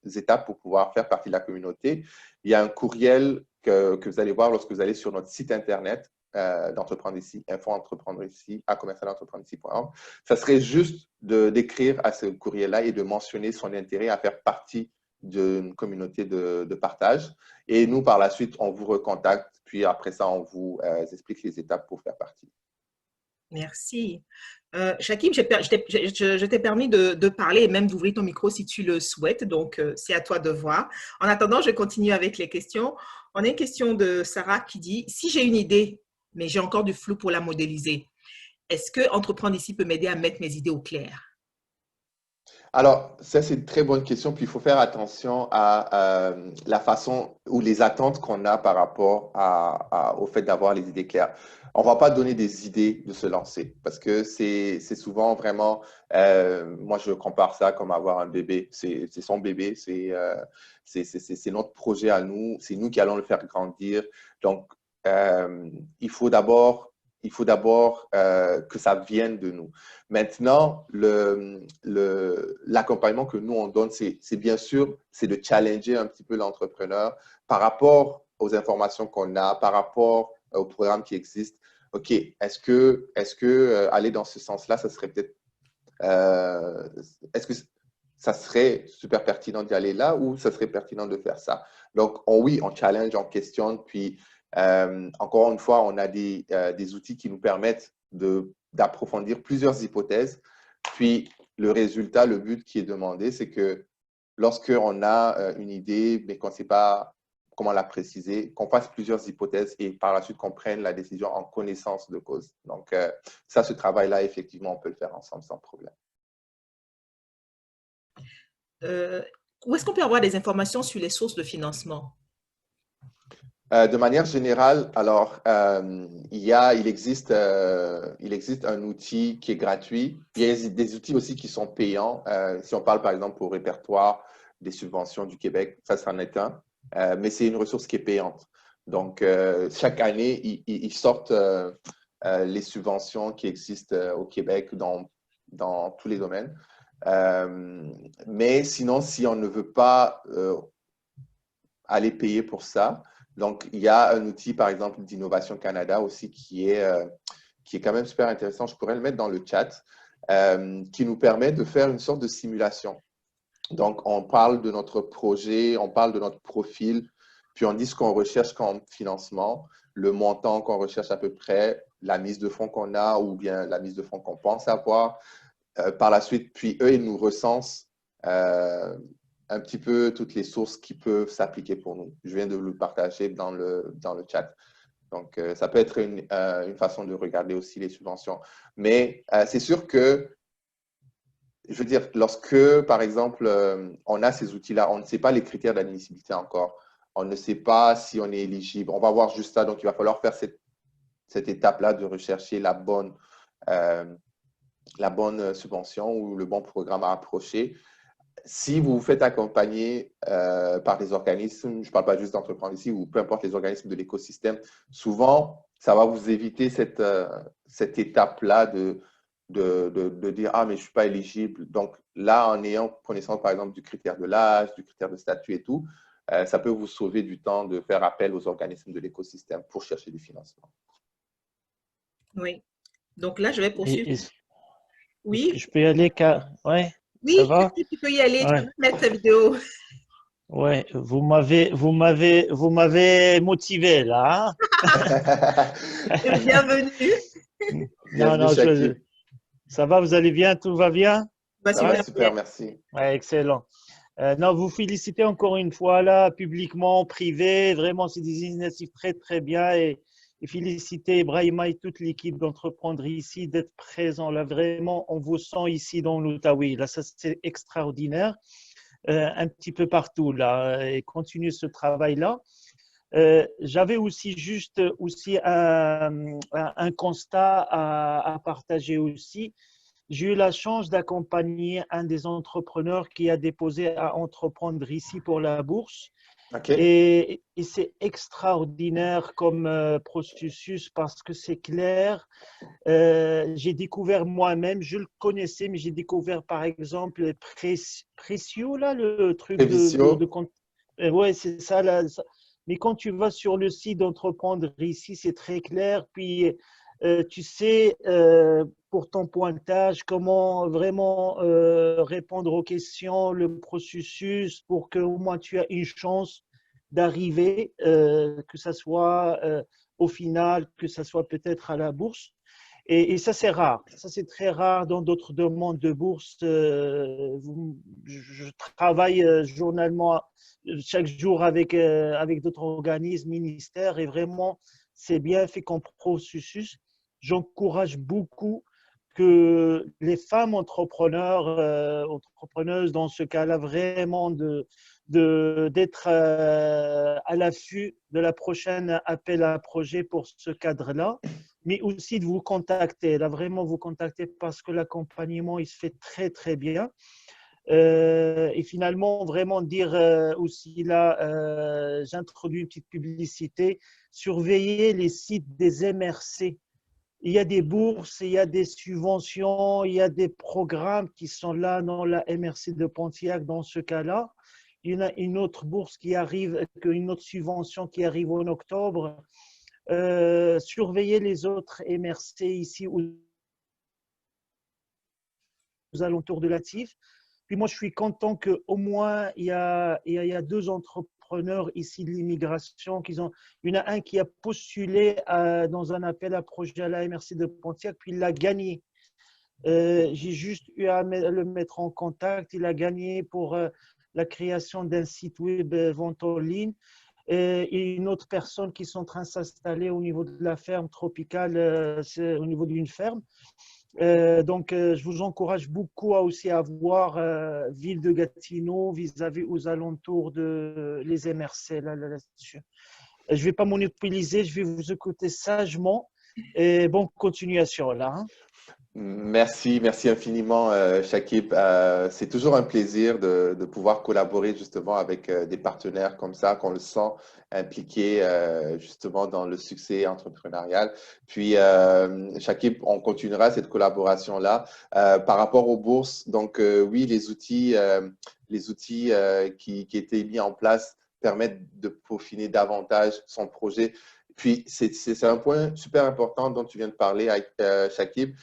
étapes pour pouvoir faire partie de la communauté, il y a un courriel que vous allez voir lorsque vous allez sur notre site Internet d'Entreprendre ici, info-entreprendre ici, à commercialentreprendre-ici.org. Ça serait juste d'écrire à ce courriel-là et de mentionner son intérêt à faire partie d'une communauté de partage. Et nous, par la suite, on vous recontacte. Puis après ça, on vous explique les étapes pour faire partie. Merci. Shakib, je t'ai permis de parler et même d'ouvrir ton micro si tu le souhaites. Donc, c'est à toi de voir. En attendant, je continue avec les questions. On a une question de Sarah qui dit, si j'ai une idée, mais j'ai encore du flou pour la modéliser, est-ce que entreprendre ici peut m'aider à mettre mes idées au clair? Alors, ça, c'est une très bonne question. Puis, il faut faire attention à la façon ou les attentes qu'on a par rapport au fait d'avoir les idées claires. On ne va pas donner des idées de se lancer parce que c'est souvent vraiment, moi, je compare ça comme avoir un bébé. C'est son bébé, c'est notre projet à nous, c'est nous qui allons le faire grandir. Donc, il faut d'abord que ça vienne de nous. Maintenant, l'accompagnement que nous, on donne, c'est bien sûr, c'est de challenger un petit peu l'entrepreneur par rapport aux informations qu'on a, par rapport au programme qui existe. OK, est-ce que aller dans ce sens-là, ça serait peut-être, est-ce que ça serait super pertinent d'y aller là ou ça serait pertinent de faire ça? Donc, oui, on challenge, on questionne, puis encore une fois, on a des outils qui nous permettent d'approfondir plusieurs hypothèses. Puis, le résultat, le but qui est demandé, c'est que lorsqu'on a une idée, mais qu'on ne sait pas comment la préciser, qu'on fasse plusieurs hypothèses et par la suite qu'on prenne la décision en connaissance de cause. Donc, ça, ce travail-là, effectivement, on peut le faire ensemble sans problème. Où est-ce qu'on peut avoir des informations sur les sources de financement? De manière générale, alors, il existe un outil qui est gratuit. Il y a des outils aussi qui sont payants. Si on parle par exemple au répertoire des subventions du Québec, ça c'en est un. Mais c'est une ressource qui est payante. Donc, chaque année, ils sortent les subventions qui existent au Québec dans tous les domaines. Mais sinon, si on ne veut pas aller payer pour ça, donc, il y a un outil, par exemple, d'Innovation Canada aussi qui est quand même super intéressant. Je pourrais le mettre dans le chat, qui nous permet de faire une sorte de simulation. Donc, on parle de notre projet, on parle de notre profil, puis on dit ce qu'on recherche comme financement, le montant qu'on recherche à peu près, la mise de fonds qu'on a ou bien la mise de fonds qu'on pense avoir. par la suite, puis eux, ils nous recensent un petit peu toutes les sources qui peuvent s'appliquer pour nous. Je viens de le partager dans le chat. Donc, ça peut être une façon de regarder aussi les subventions. Mais c'est sûr que, je veux dire, lorsque, par exemple, on a ces outils-là, on ne sait pas les critères d'admissibilité encore. On ne sait pas si on est éligible. On va voir juste ça. Donc, il va falloir faire cette étape-là de rechercher euh, la bonne subvention ou le bon programme à approcher. Si vous vous faites accompagner par des organismes, je ne parle pas juste d'entreprendre ici, ou peu importe les organismes de l'écosystème, souvent, ça va vous éviter cette étape-là de dire « Ah, mais je ne suis pas éligible ». Donc là, en ayant connaissance, par exemple, du critère de l'âge, du critère de statut et tout, ça peut vous sauver du temps de faire appel aux organismes de l'écosystème pour chercher du financement. Oui. Donc là, je vais poursuivre. Est-ce que Oui, je peux y aller, car... Ouais, ça oui, va? tu peux y aller. Tu Ouais, peux mettre ta vidéo. ouais, vous m'avez motivé là, Bienvenue. hein? Non, Bienvenue, non, Shakib. ça va, vous allez bien, tout va bien? Bah, Ça va super Ouais, bien. super, merci. ouais, excellent. Non, vous félicitez encore une fois là, publiquement, privé, vraiment, c'est des initiatives très, très bien et féliciter Brahima et toute l'équipe d'entreprendre ici, d'être présent là, vraiment, on vous sent ici dans l'Outaouais. Là, ça, c'est extraordinaire. Un petit peu partout là et continuer ce travail-là. J'avais aussi juste aussi un constat à partager aussi. J'ai eu la chance d'accompagner un des entrepreneurs qui a déposé à entreprendre ici pour la bourse. OK. Et c'est extraordinaire comme processus parce que c'est clair. J'ai découvert moi-même, je le connaissais, mais j'ai découvert par exemple Précieux, là, le truc Prévision. ouais, c'est ça, là. Mais quand tu vas sur le site d'entreprendre ici, c'est très clair. Puis, tu sais, pour ton pointage, comment vraiment répondre aux questions, le processus pour que au moins tu aies une chance d'arriver, que ce soit au final, que ce soit peut-être à la bourse. Et ça, c'est rare. Ça, c'est très rare dans d'autres demandes de bourse. Je travaille journalement, chaque jour avec d'autres organismes, ministères, et vraiment, c'est bien fait comme processus. J'encourage beaucoup que les femmes entrepreneurs, entrepreneuses, dans ce cas-là, vraiment d'être à l'affût de la prochaine appel à projet pour ce cadre-là, mais aussi de vous contacter, là vraiment vous contacter parce que l'accompagnement il se fait très très bien. Et finalement, vraiment dire aussi là, j'introduis une petite publicité, surveiller les sites des MRC. Il y a des bourses, il y a des subventions, il y a des programmes qui sont là dans la MRC de Pontiac dans ce cas-là. Il y en a une autre bourse qui arrive, une autre subvention qui arrive en octobre. Surveiller les autres MRC ici aux alentours de Latif. Puis moi, je suis content qu'au moins, il y a deux entrepreneurs ici de l'immigration. Il y en a un qui a postulé dans un appel à projet à la MRC de Pontiac, puis il l'a gagné. J'ai juste eu à le mettre en contact. Il a gagné pour la création d'un site web vente en ligne. Et une autre personne qui sont en train de s'installer au niveau de la ferme tropicale, au niveau d'une ferme. Donc, je vous encourage beaucoup à aussi avoir Ville de Gatineau vis-à-vis aux alentours de les MRC là-dessus. Je ne vais pas monopoliser, je vais vous écouter sagement et bonne continuation là. Hein. Merci, merci infiniment, Shakib. C'est toujours un plaisir de pouvoir collaborer justement avec des partenaires comme ça, qu'on le sent impliqués justement dans le succès entrepreneurial. Puis, Shakib, on continuera cette collaboration-là. Par rapport aux bourses, donc oui, les outils qui étaient mis en place permettent de peaufiner davantage son projet. Puis, c'est un point super important dont tu viens de parler avec Shakib.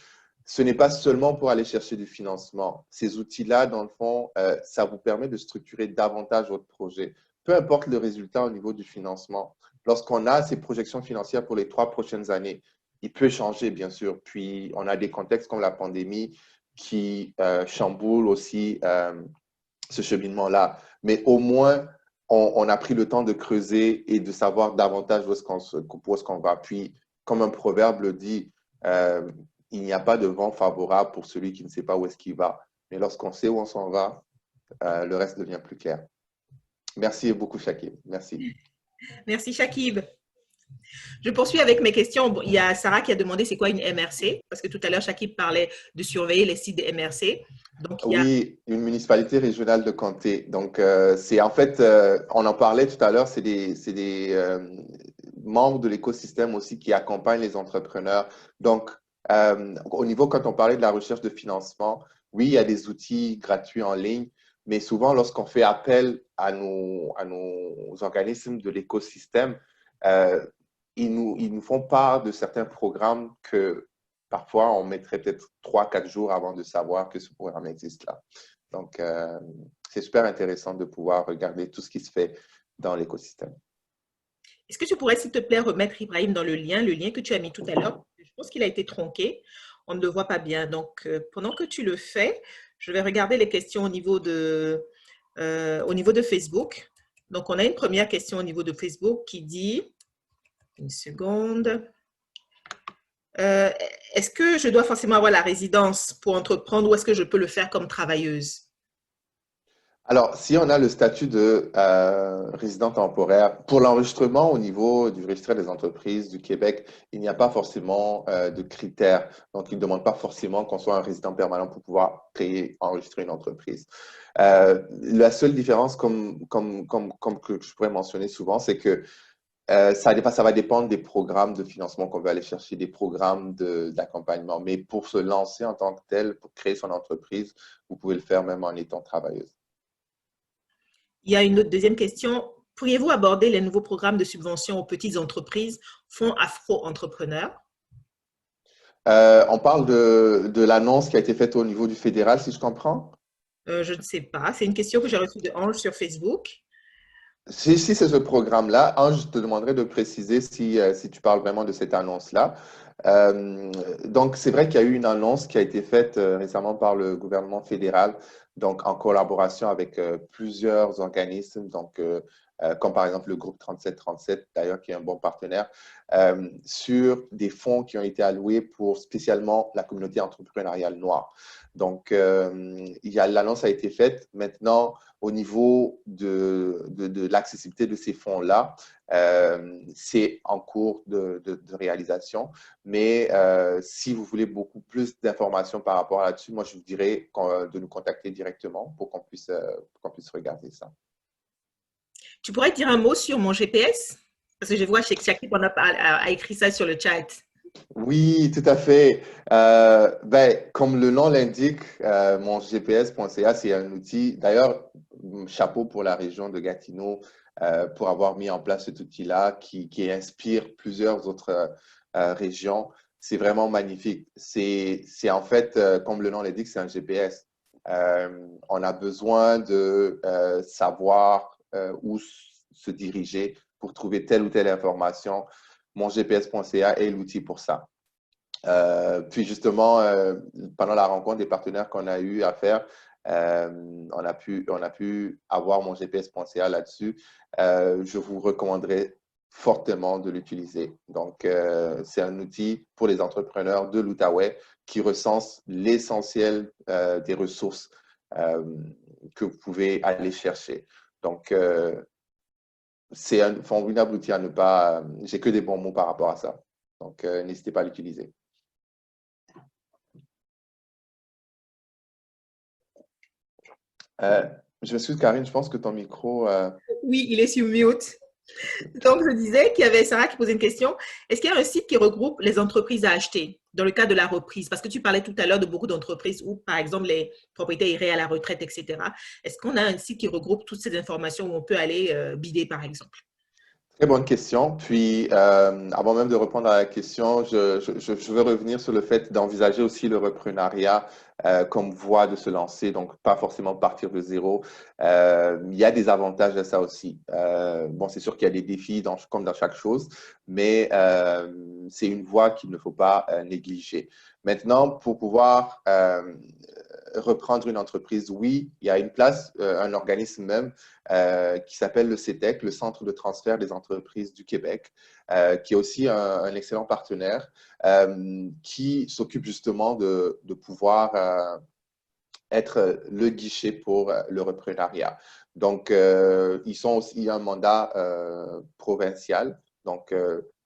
Ce n'est pas seulement pour aller chercher du financement. Ces outils-là, dans le fond, ça vous permet de structurer davantage votre projet. Peu importe le résultat au niveau du financement. Lorsqu'on a ces projections financières pour les 3 prochaines années, il peut changer, bien sûr. Puis, on a des contextes comme la pandémie. qui chamboule aussi ce cheminement-là. Mais au moins, on a pris le temps de creuser et de savoir davantage où est-ce qu'on va. Puis, comme un proverbe le dit, il n'y a pas de vent favorable pour celui qui ne sait pas où est-ce qu'il va. Mais lorsqu'on sait où on s'en va, le reste devient plus clair. Merci beaucoup, Shakib. Merci. Merci, Shakib. Je poursuis avec mes questions. Bon, il y a Sarah qui a demandé c'est quoi une MRC, parce que tout à l'heure, Shakib parlait de surveiller les sites des MRC. Donc, Oui, une municipalité régionale de comté. Donc, c'est en fait, on en parlait tout à l'heure, c'est des membres de l'écosystème aussi qui accompagnent les entrepreneurs. Donc, au niveau, quand on parlait de la recherche de financement, oui, il y a des outils gratuits en ligne, mais souvent, lorsqu'on fait appel à nos organismes de l'écosystème, ils nous font part de certains programmes que parfois, on mettrait peut-être 3-4 jours avant de savoir que ce programme existe là. Donc, c'est super intéressant de pouvoir regarder tout ce qui se fait dans l'écosystème. Est-ce que tu pourrais, s'il te plaît, remettre Ibrahim dans le lien que tu as mis tout à l'heure? Je pense qu'il a été tronqué. On ne le voit pas bien. Donc, pendant que tu le fais, je vais regarder les questions au niveau de Facebook. Donc, on a une première question au niveau de Facebook qui dit, une seconde, est-ce que je dois forcément avoir la résidence pour entreprendre ou est-ce que je peux le faire comme travailleuse? Alors, si on a le statut de résident temporaire, pour l'enregistrement au niveau du registre des entreprises du Québec, il n'y a pas forcément de critères. Donc, il ne demande pas forcément qu'on soit un résident permanent pour pouvoir créer, enregistrer une entreprise. La seule différence, comme que je pourrais mentionner souvent, c'est que ça va dépendre des programmes de financement qu'on veut aller chercher, des programmes d'accompagnement. Mais pour se lancer en tant que tel, pour créer son entreprise, vous pouvez le faire même en étant travailleuse. Il y a une deuxième question. Pourriez-vous aborder les nouveaux programmes de subvention aux petites entreprises, fonds afro-entrepreneurs? On parle de l'annonce qui a été faite au niveau du fédéral, si je comprends. Je ne sais pas. C'est une question que j'ai reçue de Ange sur Facebook. Si c'est ce programme-là, je te demanderais de préciser si tu parles vraiment de cette annonce-là. Donc, c'est vrai qu'il y a eu une annonce qui a été faite récemment par le gouvernement fédéral, donc en collaboration avec plusieurs organismes, donc, comme par exemple le groupe 3737, d'ailleurs, qui est un bon partenaire, sur des fonds qui ont été alloués pour spécialement la communauté entrepreneuriale noire. Donc, l'annonce a été faite. Maintenant, au niveau de l'accessibilité de ces fonds-là, c'est en cours de réalisation. Mais si vous voulez beaucoup plus d'informations par rapport à là-dessus, moi, je vous dirais de nous contacter directement pour qu'on puisse regarder ça. Tu pourrais dire un mot sur mon GPS? Parce que je vois chez Shakib, on a écrit ça sur le chat. Oui, tout à fait. Comme le nom l'indique, mon GPS.ca, c'est un outil. D'ailleurs, chapeau pour la région de Gatineau pour avoir mis en place cet outil-là qui inspire plusieurs autres régions. C'est vraiment magnifique. C'est en fait, comme le nom l'indique, c'est un GPS. On a besoin de savoir où se diriger pour trouver telle ou telle information. Mon GPS.ca est l'outil pour ça. Puis justement, pendant la rencontre des partenaires qu'on a eu à faire, on a pu avoir mon GPS.ca là-dessus. Je vous recommanderais fortement de l'utiliser. Donc, c'est un outil pour les entrepreneurs de l'Outaouais qui recense l'essentiel des ressources que vous pouvez aller chercher. Donc, c'est un formidable outil à ne pas… J'ai que des bons mots par rapport à ça. Donc, n'hésitez pas à l'utiliser. Je m'excuse, Karine, je pense que ton micro… Oui, il est sur mute. Donc, je disais qu'il y avait Sarah qui posait une question. Est-ce qu'il y a un site qui regroupe les entreprises à acheter dans le cas de la reprise? Parce que tu parlais tout à l'heure de beaucoup d'entreprises où, par exemple, les propriétaires iraient à la retraite, etc. Est-ce qu'on a un site qui regroupe toutes ces informations où on peut aller bider, par exemple? Très bonne question. Puis, avant même de répondre à la question, je veux revenir sur le fait d'envisager aussi le reprenariat comme voie de se lancer, donc pas forcément partir de zéro. Il y a des avantages à ça aussi. Bon, c'est sûr qu'il y a des défis comme dans chaque chose, mais c'est une voie qu'il ne faut pas négliger. Maintenant, pour pouvoir reprendre une entreprise, oui, il y a une place, un organisme même qui s'appelle le CETEC, le Centre de transfert des entreprises du Québec, qui est aussi un excellent partenaire qui s'occupe justement de pouvoir être le guichet pour le reprenariat. Donc, ils sont aussi un mandat provincial, donc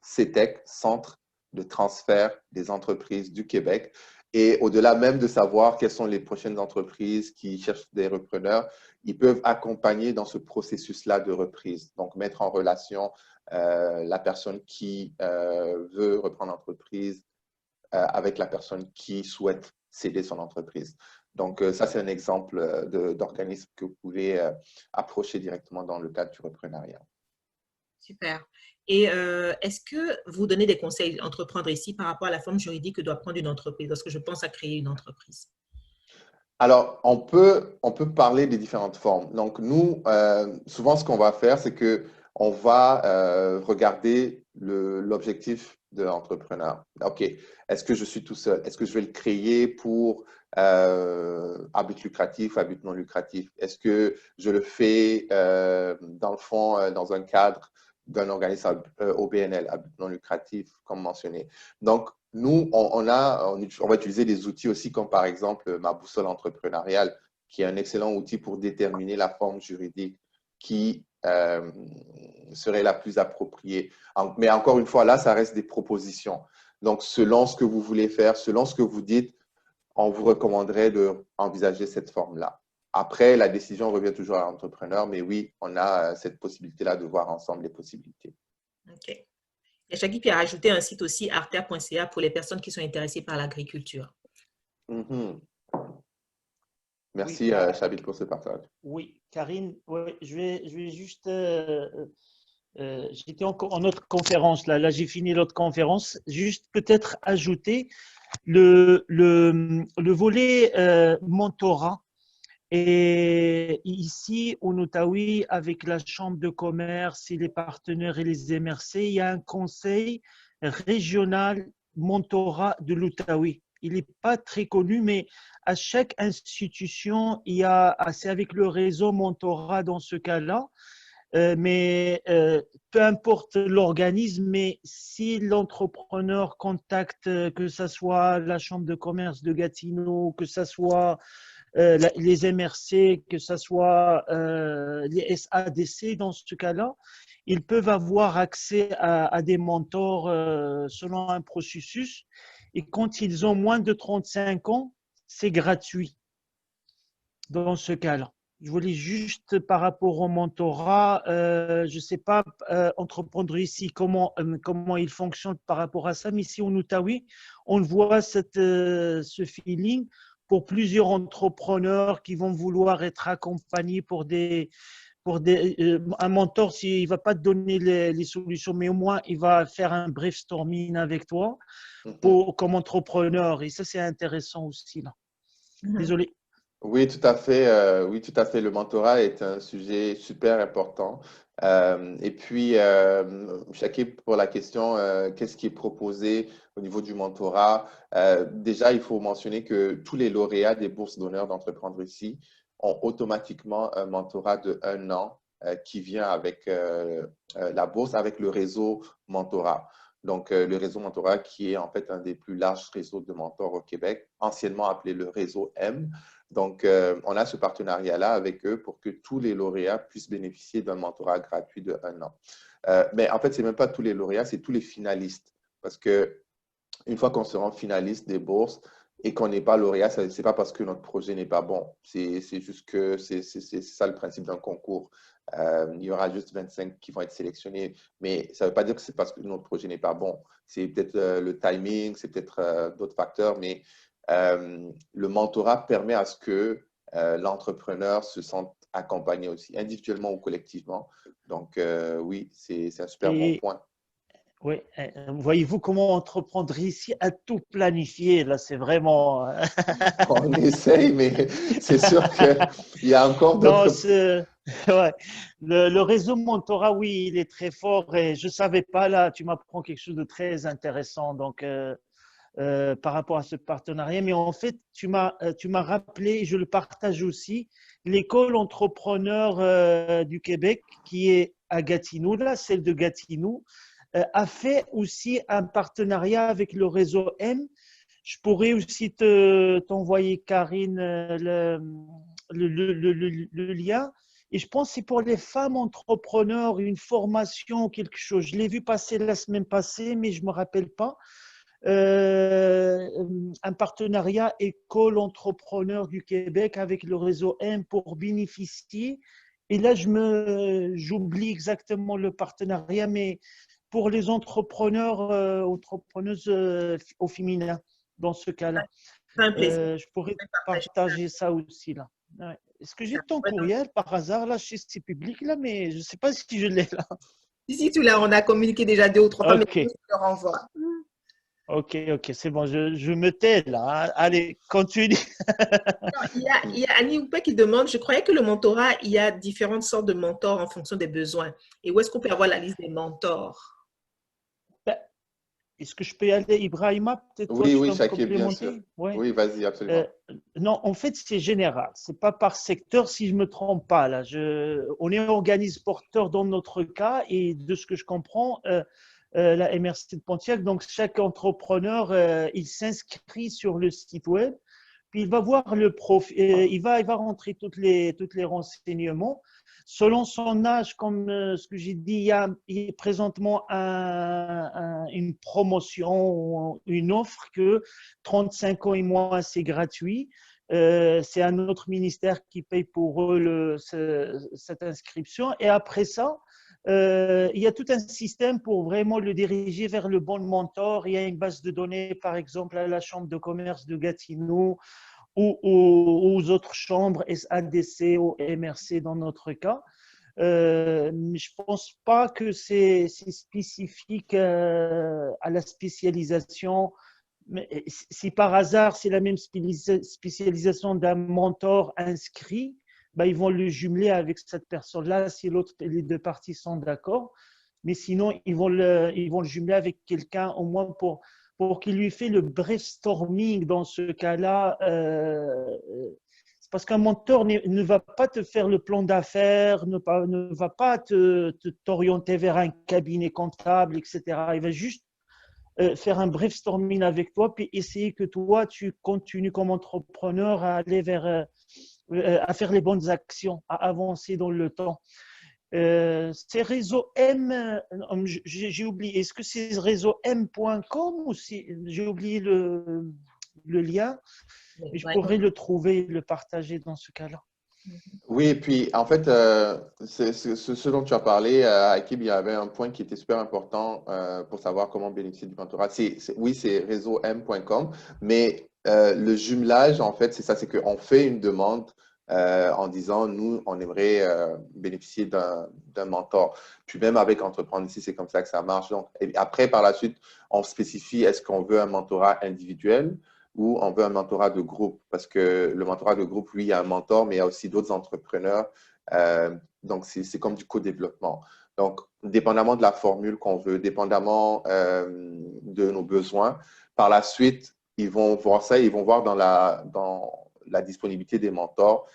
CETEC, Centre de transfert des entreprises du Québec. Et au-delà même de savoir quelles sont les prochaines entreprises qui cherchent des repreneurs, ils peuvent accompagner dans ce processus-là de reprise. Donc, mettre en relation la personne qui veut reprendre l'entreprise avec la personne qui souhaite céder son entreprise. Donc, ça, c'est un exemple d'organisme que vous pouvez approcher directement dans le cadre du reprenariat. Super. Et est-ce que vous donnez des conseils entreprendre ici par rapport à la forme juridique que doit prendre une entreprise lorsque je pense à créer une entreprise? Alors, on peut parler des différentes formes. Donc, nous, souvent, ce qu'on va faire, c'est que on va regarder l'objectif de l'entrepreneur. OK, est-ce que je suis tout seul? Est-ce que je vais le créer pour à but lucratif, à but non lucratif? Est-ce que je le fais, dans le fond, dans un cadre d'un organisme OBNL, à but non lucratif, comme mentionné? Donc, nous, on va utiliser des outils aussi comme par exemple ma boussole entrepreneuriale, qui est un excellent outil pour déterminer la forme juridique qui serait la plus appropriée. Mais encore une fois, là, ça reste des propositions. Donc, selon ce que vous voulez faire, selon ce que vous dites, on vous recommanderait d'envisager cette forme-là. Après, la décision revient toujours à l'entrepreneur, mais oui, on a cette possibilité-là de voir ensemble les possibilités. OK. Et Shaggy a rajouté un site aussi, artea.ca, pour les personnes qui sont intéressées par l'agriculture. Mm-hmm. Oui, Merci, Chabil, pour ce partage. oui, Karine, ouais, je vais juste. J'étais en autre conférence, là j'ai fini l'autre conférence. Juste peut-être ajouter le volet mentorat. Et ici, au Outaouais, avec la Chambre de commerce et les partenaires et les MRC, il y a un conseil régional mentorat de l'Outaouais. Il n'est pas très connu, mais à chaque institution, c'est avec le réseau mentorat dans ce cas-là. Mais peu importe l'organisme, mais si l'entrepreneur contacte, que ce soit la Chambre de commerce de Gatineau, que ce soit les MRC, que ce soit les SADC dans ce cas-là, ils peuvent avoir accès à des mentors selon un processus. Et quand ils ont moins de 35 ans, c'est gratuit dans ce cas-là. Je voulais juste par rapport au mentorat, je ne sais pas entreprendre ici comment il fonctionne par rapport à ça, mais ici en Outaouais, on voit ce feeling pour plusieurs entrepreneurs qui vont vouloir être accompagnés un mentor, il ne va pas te donner les solutions, mais au moins il va faire un brainstorming avec toi comme entrepreneur. Et ça, c'est intéressant aussi là. Désolé. Oui, tout à fait. Oui, tout à fait. Le mentorat est un sujet super important. Et puis, Shakib, pour la question, qu'est-ce qui est proposé au niveau du mentorat? Déjà, il faut mentionner que tous les lauréats des bourses d'honneur d'entreprendre ici ont automatiquement un mentorat de 1 an qui vient avec la bourse, avec le réseau mentorat. Donc, le réseau mentorat qui est en fait un des plus larges réseaux de mentors au Québec, anciennement appelé le réseau M. Donc, on a ce partenariat-là avec eux pour que tous les lauréats puissent bénéficier d'un mentorat gratuit de 1 an. Mais en fait, ce n'est même pas tous les lauréats, c'est tous les finalistes. Parce que une fois qu'on se rend finaliste des bourses et qu'on n'est pas lauréat, ce n'est pas parce que notre projet n'est pas bon. C'est juste que c'est ça le principe d'un concours. Il y aura juste 25 qui vont être sélectionnés, mais ça ne veut pas dire que c'est parce que notre projet n'est pas bon. C'est peut-être le timing, c'est peut-être d'autres facteurs, mais le mentorat permet à ce que l'entrepreneur se sente accompagner aussi, individuellement ou collectivement. Donc, oui, c'est un super bon Et point. oui, voyez-vous comment entreprendre ici à tout planifier, là, c'est vraiment… On essaye, mais c'est sûr qu'il y a encore Non, d'autres. ouais. Le réseau mentorat, oui, il est très fort et je ne savais pas, là, tu m'apprends quelque chose de très intéressant donc, par rapport à ce partenariat. Mais en fait, tu m'as rappelé, je le partage aussi, l'école entrepreneur du Québec qui est à Gatineau, là, celle de Gatineau, a fait aussi un partenariat avec le réseau M. Je pourrais aussi t'envoyer, Karine, le lien. Et je pense que c'est pour les femmes entrepreneurs, une formation ou quelque chose. Je l'ai vu passer la semaine passée, mais je ne me rappelle pas. Un partenariat École entrepreneur du Québec avec le réseau M pour bénéficier. Et là, j'oublie exactement le partenariat, mais pour les entrepreneurs, entrepreneuses au féminin, dans ce cas-là. C'est un plaisir Je pourrais de partager ça. partager ça aussi là. Ouais. Est-ce que j'ai ton Ouais, donc, courriel par hasard là? Je sais que c'est public là, mais je ne sais pas si je l'ai là. ici, tu l'as, on a communiqué déjà 2 ou 3 fois, mais Ok, je te le renvoie. ok, c'est bon, je me tais là, hein. Allez, continue. Il y a Annie Houpé qui demande, je croyais que le mentorat, il y a différentes sortes de mentors en fonction des besoins. Et où est-ce qu'on peut avoir la liste des mentors? Ben, est-ce que je peux y aller, Ibrahima? Peut-être toi, Oui, tu oui, peux me Shakib, bien sûr. complémenter? Ouais. Oui, vas-y, Euh, absolument. non, en fait, c'est général. C'est pas par secteur, si je me trompe pas. Là, on est organisme porteur dans notre cas et de ce que je comprends, la MRC de Pontiac. Donc, chaque entrepreneur, il s'inscrit sur le site web, puis il va voir le profil, il va rentrer toutes les renseignements. Selon son âge, comme ce que j'ai dit, il y a présentement une promotion ou une offre que 35 ans et moins, c'est gratuit. C'est un autre ministère qui paye pour eux cette inscription. Et après ça, il y a tout un système pour vraiment le diriger vers le bon mentor. Il y a une base de données, par exemple, à la Chambre de commerce de Gatineau ou aux autres chambres, SADC ou MRC dans notre cas. Mais je ne pense pas que c'est spécifique à la spécialisation. Mais si par hasard c'est la même spécialisation d'un mentor inscrit, ben, ils vont le jumeler avec cette personne-là si les deux parties sont d'accord. Mais sinon, ils vont le jumeler avec quelqu'un au moins pour qu'il lui fait le brainstorming dans ce cas-là. C'est parce qu'un mentor ne va pas te faire le plan d'affaires, ne va pas t'orienter vers un cabinet comptable, etc. Il va juste faire un brainstorming avec toi, puis essayer que toi, tu continues comme entrepreneur à aller à faire les bonnes actions, à avancer dans le temps. C'est réseau M, j'ai oublié, est-ce que c'est réseau M.com ou j'ai oublié le lien, mais je Ouais. pourrais le trouver et le partager dans ce cas-là. Oui, et puis en fait, ce dont tu as parlé, Akib, il y avait un point qui était super important pour savoir comment bénéficier du mentorat. Oui, c'est réseaum.com, mais le jumelage, en fait, c'est ça, c'est qu'on fait une demande en disant, nous, on aimerait bénéficier d'un mentor. Puis même avec Entreprendre ici, c'est comme ça que ça marche. Donc, et après, par la suite, on spécifie, est-ce qu'on veut un mentorat individuel ou on veut un mentorat de groupe, parce que le mentorat de groupe, lui, il y a un mentor, mais il y a aussi d'autres entrepreneurs. Donc, c'est comme du co-développement. Donc, dépendamment de la formule qu'on veut, dépendamment de nos besoins, par la suite, ils vont voir ça, ils vont voir dans la disponibilité des mentors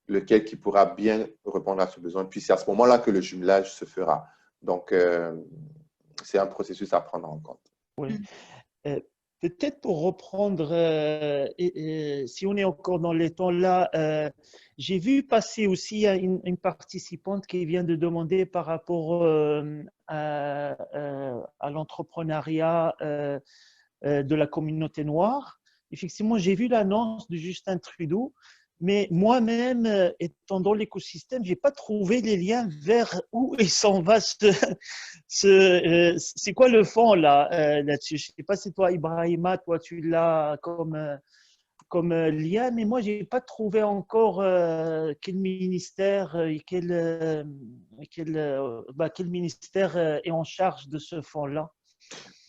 lequel qui pourra bien répondre à ce besoin. Puis, c'est à ce moment-là que le jumelage se fera. Donc, c'est un processus à prendre en compte. Oui. Peut-être pour reprendre, si on est encore dans les temps là, j'ai vu passer aussi une participante qui vient de demander par rapport à l'entrepreneuriat de la communauté noire. Effectivement, j'ai vu l'annonce de Justin Trudeau, mais moi-même, étant dans l'écosystème, je n'ai pas trouvé les liens vers où il s'en va. C'est quoi le fond là, là-dessus? Je ne sais pas si toi, Ibrahima, toi, tu l'as comme comme lien, mais moi, je n'ai pas trouvé encore quel ministère, quel ministère est en charge de ce fonds-là.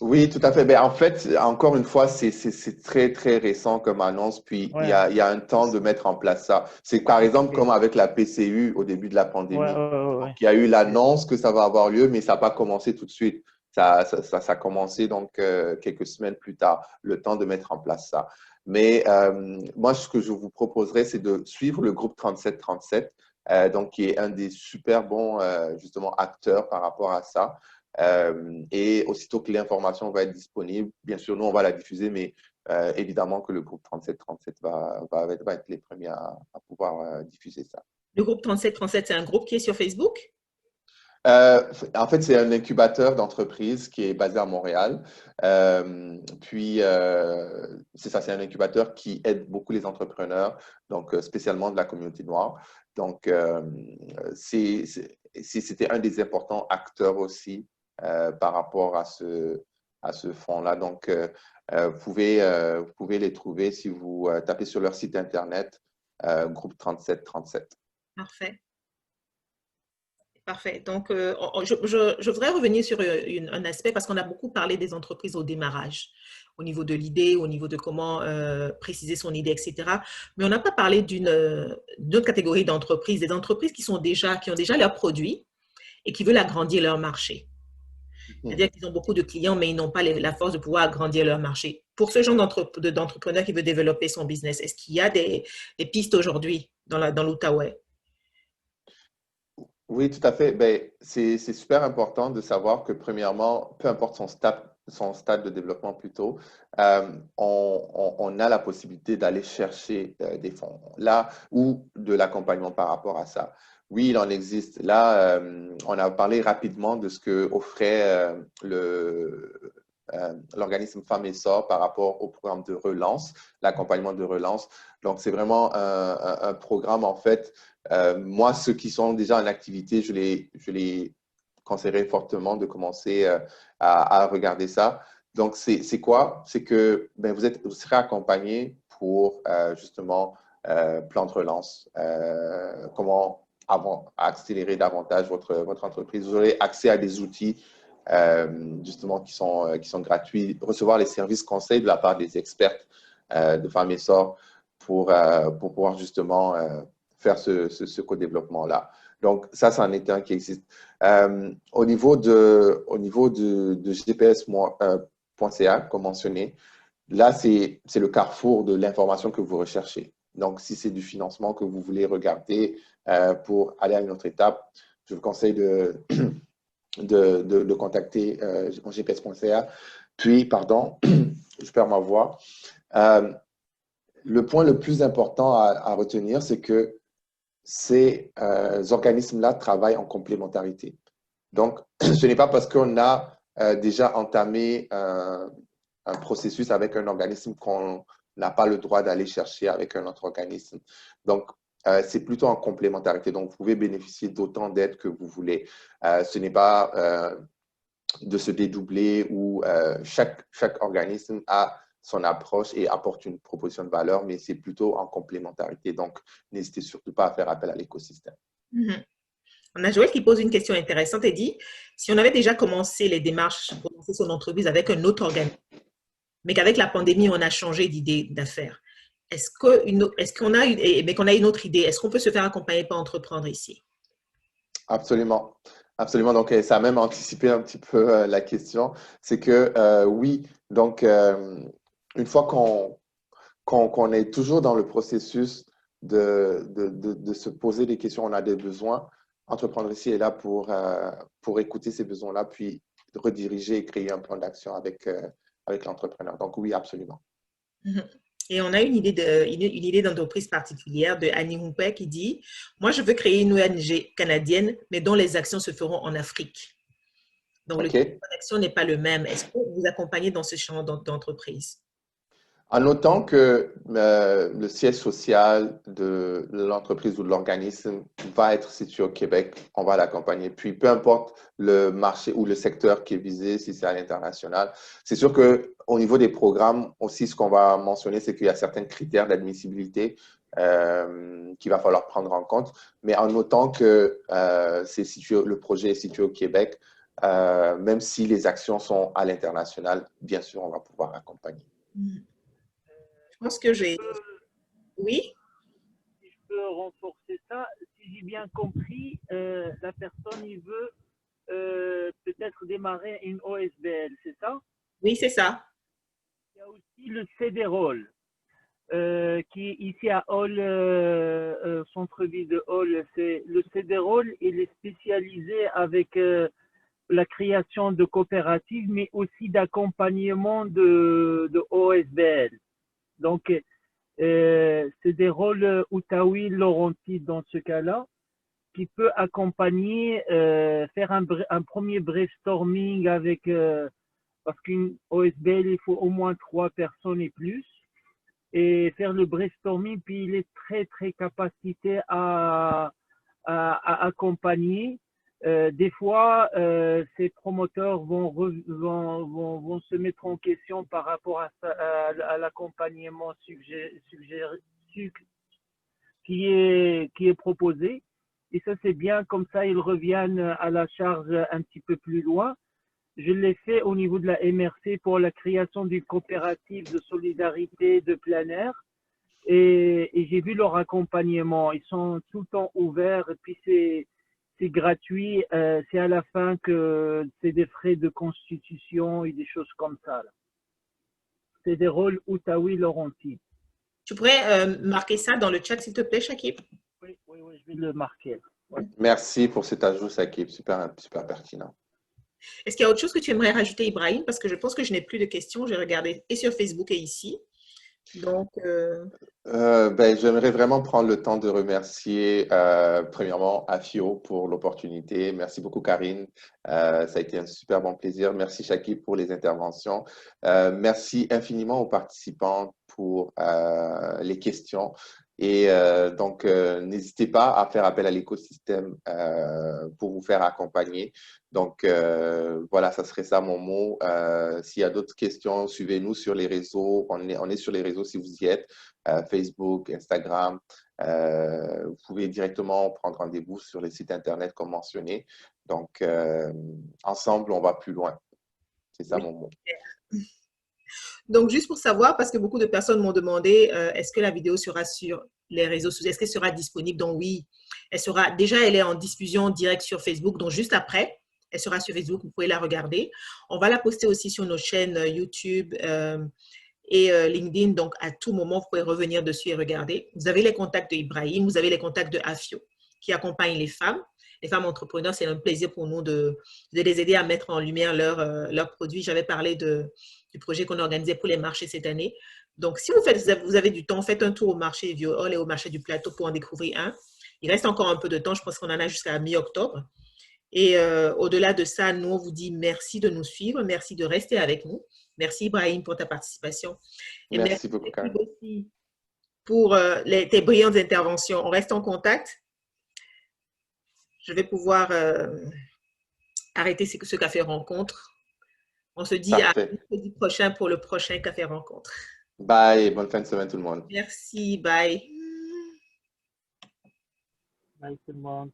Oui, tout à fait. Ben, en fait, encore une fois, c'est très, très récent comme annonce, puis Ouais, il y a un temps de mettre en place ça. C'est par exemple comme ok. avec la PCU au début de la Ouais, pandémie. ouais, ouais, Donc, ouais. il y a eu Ok. l'annonce que ça va avoir lieu, mais ça n'a pas commencé tout de suite. Ça a commencé donc quelques semaines plus tard, le temps de mettre en place ça. Mais moi, ce que je vous proposerais, c'est de suivre le groupe 3737, donc qui est un des super bons justement acteurs par rapport à ça. Et aussitôt que l'information va être disponible, bien sûr, nous, on va la diffuser, mais évidemment que le groupe 3737 va être les premiers à pouvoir diffuser ça. Le groupe 3737, c'est un groupe qui est sur Facebook? En fait, c'est un incubateur d'entreprise qui est basé à Montréal. C'est ça, c'est un incubateur qui aide beaucoup les entrepreneurs, donc spécialement de la communauté noire. Donc, c'était un des importants acteurs aussi par rapport à ce fonds-là. Donc, vous pouvez les trouver si vous tapez sur leur site Internet, groupe 3737. Parfait. Parfait. Donc, je voudrais revenir sur un aspect parce qu'on a beaucoup parlé des entreprises au démarrage, au niveau de l'idée, au niveau de comment préciser son idée, etc. Mais on n'a pas parlé d'une autre catégorie d'entreprises, des entreprises qui ont déjà leurs produits et qui veulent agrandir leur marché. C'est-à-dire qu'ils ont beaucoup de clients, mais ils n'ont pas la force de pouvoir agrandir leur marché. Pour ce genre d'entrepreneur qui veut développer son business, est-ce qu'il y a des pistes aujourd'hui dans l'Outaouais? Oui, tout à fait. Ben, c'est super important de savoir que, premièrement, peu importe son stade de développement plutôt, on a la possibilité d'aller chercher des fonds là ou de l'accompagnement par rapport à ça. Oui, il en existe. Là, on a parlé rapidement de ce que offrait l'organisme Femmes et Sort par rapport au programme de relance, l'accompagnement de relance. Donc, c'est vraiment un programme, en fait. Moi, ceux qui sont déjà en activité, je les conseillerais fortement de commencer à regarder ça. Donc, c'est quoi? C'est que vous serez accompagné pour justement plan de relance, comment accélérer davantage votre entreprise. Vous aurez accès à des outils justement qui sont gratuits, recevoir les services conseils de la part des experts de Femmes et Sort pour pouvoir justement faire ce co-développement-là. Donc, ça, c'en est un qui existe. Au niveau de GPS.ca, comme mentionné, là, c'est le carrefour de l'information que vous recherchez. Donc, si c'est du financement que vous voulez regarder pour aller à une autre étape, je vous conseille de contacter GPS.ca. Puis, pardon, je perds ma voix. Le point le plus important à retenir, c'est que ces organismes-là travaillent en complémentarité. Donc, ce n'est pas parce qu'on a déjà entamé un processus avec un organisme qu'on n'a pas le droit d'aller chercher avec un autre organisme. Donc, c'est plutôt en complémentarité. Donc, vous pouvez bénéficier d'autant d'aides que vous voulez. Ce n'est pas de se dédoubler où chaque organisme a son approche et apporte une proposition de valeur, mais c'est plutôt en complémentarité. Donc, n'hésitez surtout pas à faire appel à l'écosystème. Mhm. On a Joël qui pose une question intéressante et dit, si on avait déjà commencé les démarches pour lancer son entreprise avec un autre organisme, mais qu'avec la pandémie, on a changé d'idée d'affaires, est-ce qu'on a mais qu'on a une autre idée, est-ce qu'on peut se faire accompagner par entreprendre ici? Absolument. Absolument. Donc, ça a même anticipé un petit peu la question. C'est que oui, donc, une fois qu'on est toujours dans le processus de se poser des questions, on a des besoins. Entreprendre ici est là pour écouter ces besoins-là, puis rediriger et créer un plan d'action avec l'entrepreneur. Donc oui, absolument. Mhm. Et on a une idée d'entreprise particulière de Annie Humpé qui dit, moi, je veux créer une ONG canadienne, mais dont les actions se feront en Afrique. Donc, le type OK. d'action n'est pas le même. Est-ce que vous accompagnez dans ce champ d'entreprise? En notant que le siège social de l'entreprise ou de l'organisme va être situé au Québec, on va l'accompagner. Puis, peu importe le marché ou le secteur qui est visé, si c'est à l'international, c'est sûr qu'au niveau des programmes, aussi, ce qu'on va mentionner, c'est qu'il y a certains critères d'admissibilité qu'il va falloir prendre en compte. Mais en notant que le projet est situé au Québec, même si les actions sont à l'international, bien sûr, on va pouvoir accompagner. Je pense que j'ai… Oui? Si je peux renforcer ça, si j'ai bien compris, la personne, il veut peut-être démarrer une OSBL, c'est ça? Oui, c'est ça. Il y a aussi le CDROL, qui est ici à Hall, centre-ville de Hall. Le CDROL, il est spécialisé avec la création de coopératives, mais aussi d'accompagnement de OSBL. Donc, c'est des rôles Outaouis Laurenti dans ce cas-là, qui peut accompagner, faire un premier brainstorming avec, parce qu'une OSBL, il faut au moins 3 personnes et plus, et faire le brainstorming, puis il est très, très capacité à accompagner. Des fois, ces promoteurs vont se mettre en question par rapport à l'accompagnement qui est proposé. Et ça, c'est bien, comme ça, ils reviennent à la charge un petit peu plus loin. Je l'ai fait au niveau de la MRC pour la création d'une coopérative de solidarité de plein air. Et j'ai vu leur accompagnement. Ils sont tout le temps ouverts. Et puis, c'est gratuit. C'est à la fin que c'est des frais de constitution et des choses comme ça. C'est des rôles Outaouis Laurenti. Tu pourrais marquer ça dans le chat, s'il te plaît, Shakib? Oui, je vais le marquer. Ouais. Merci pour cet ajout, Shakib. Super, super pertinent. Est-ce qu'il y a autre chose que tu aimerais rajouter, Ibrahim? Parce que je pense que je n'ai plus de questions. J'ai regardé et sur Facebook et ici. Donc, J'aimerais vraiment prendre le temps de remercier premièrement Afio pour l'opportunité. Merci beaucoup Karine, ça a été un super bon plaisir. Merci Shakib pour les interventions. Merci infiniment aux participants pour les questions. Et donc, n'hésitez pas à faire appel à l'écosystème pour vous faire accompagner. Donc, voilà, ça serait ça mon mot. S'il y a d'autres questions, suivez-nous sur les réseaux. On est sur les réseaux si vous y êtes. Facebook, Instagram. Vous pouvez directement prendre rendez-vous sur les sites Internet comme mentionné. Donc, ensemble, on va plus loin. C'est ça mon mot. Donc, juste pour savoir, parce que beaucoup de personnes m'ont demandé, est-ce que la vidéo sera sur les réseaux sociaux? Est-ce qu'elle sera disponible? Donc, oui, elle est en diffusion directe sur Facebook. Donc, juste après, elle sera sur Facebook. Vous pouvez la regarder. On va la poster aussi sur nos chaînes YouTube et LinkedIn. Donc, à tout moment, vous pouvez revenir dessus et regarder. Vous avez les contacts d'Ibrahim, vous avez les contacts de Afio qui accompagnent les femmes. Les femmes entrepreneurs, c'est un plaisir pour nous de les aider à mettre en lumière leurs produits. J'avais parlé du projet qu'on organisait pour les marchés cette année. Donc, si vous avez du temps, faites un tour au marché Vieux Hall et au marché du Plateau pour en découvrir un. Il reste encore un peu de temps. Je pense qu'on en a jusqu'à mi-octobre. Et au-delà de ça, nous, on vous dit merci de nous suivre. Merci de rester avec nous. Merci, Ibrahim, pour ta participation. Et merci beaucoup, Karine. Aussi pour tes brillantes interventions. On reste en contact. Je vais pouvoir arrêter ce café rencontre. On se dit à mercredi prochain pour le prochain café rencontre. Bye, bonne fin de semaine tout le monde. Merci, bye. Bye tout le monde.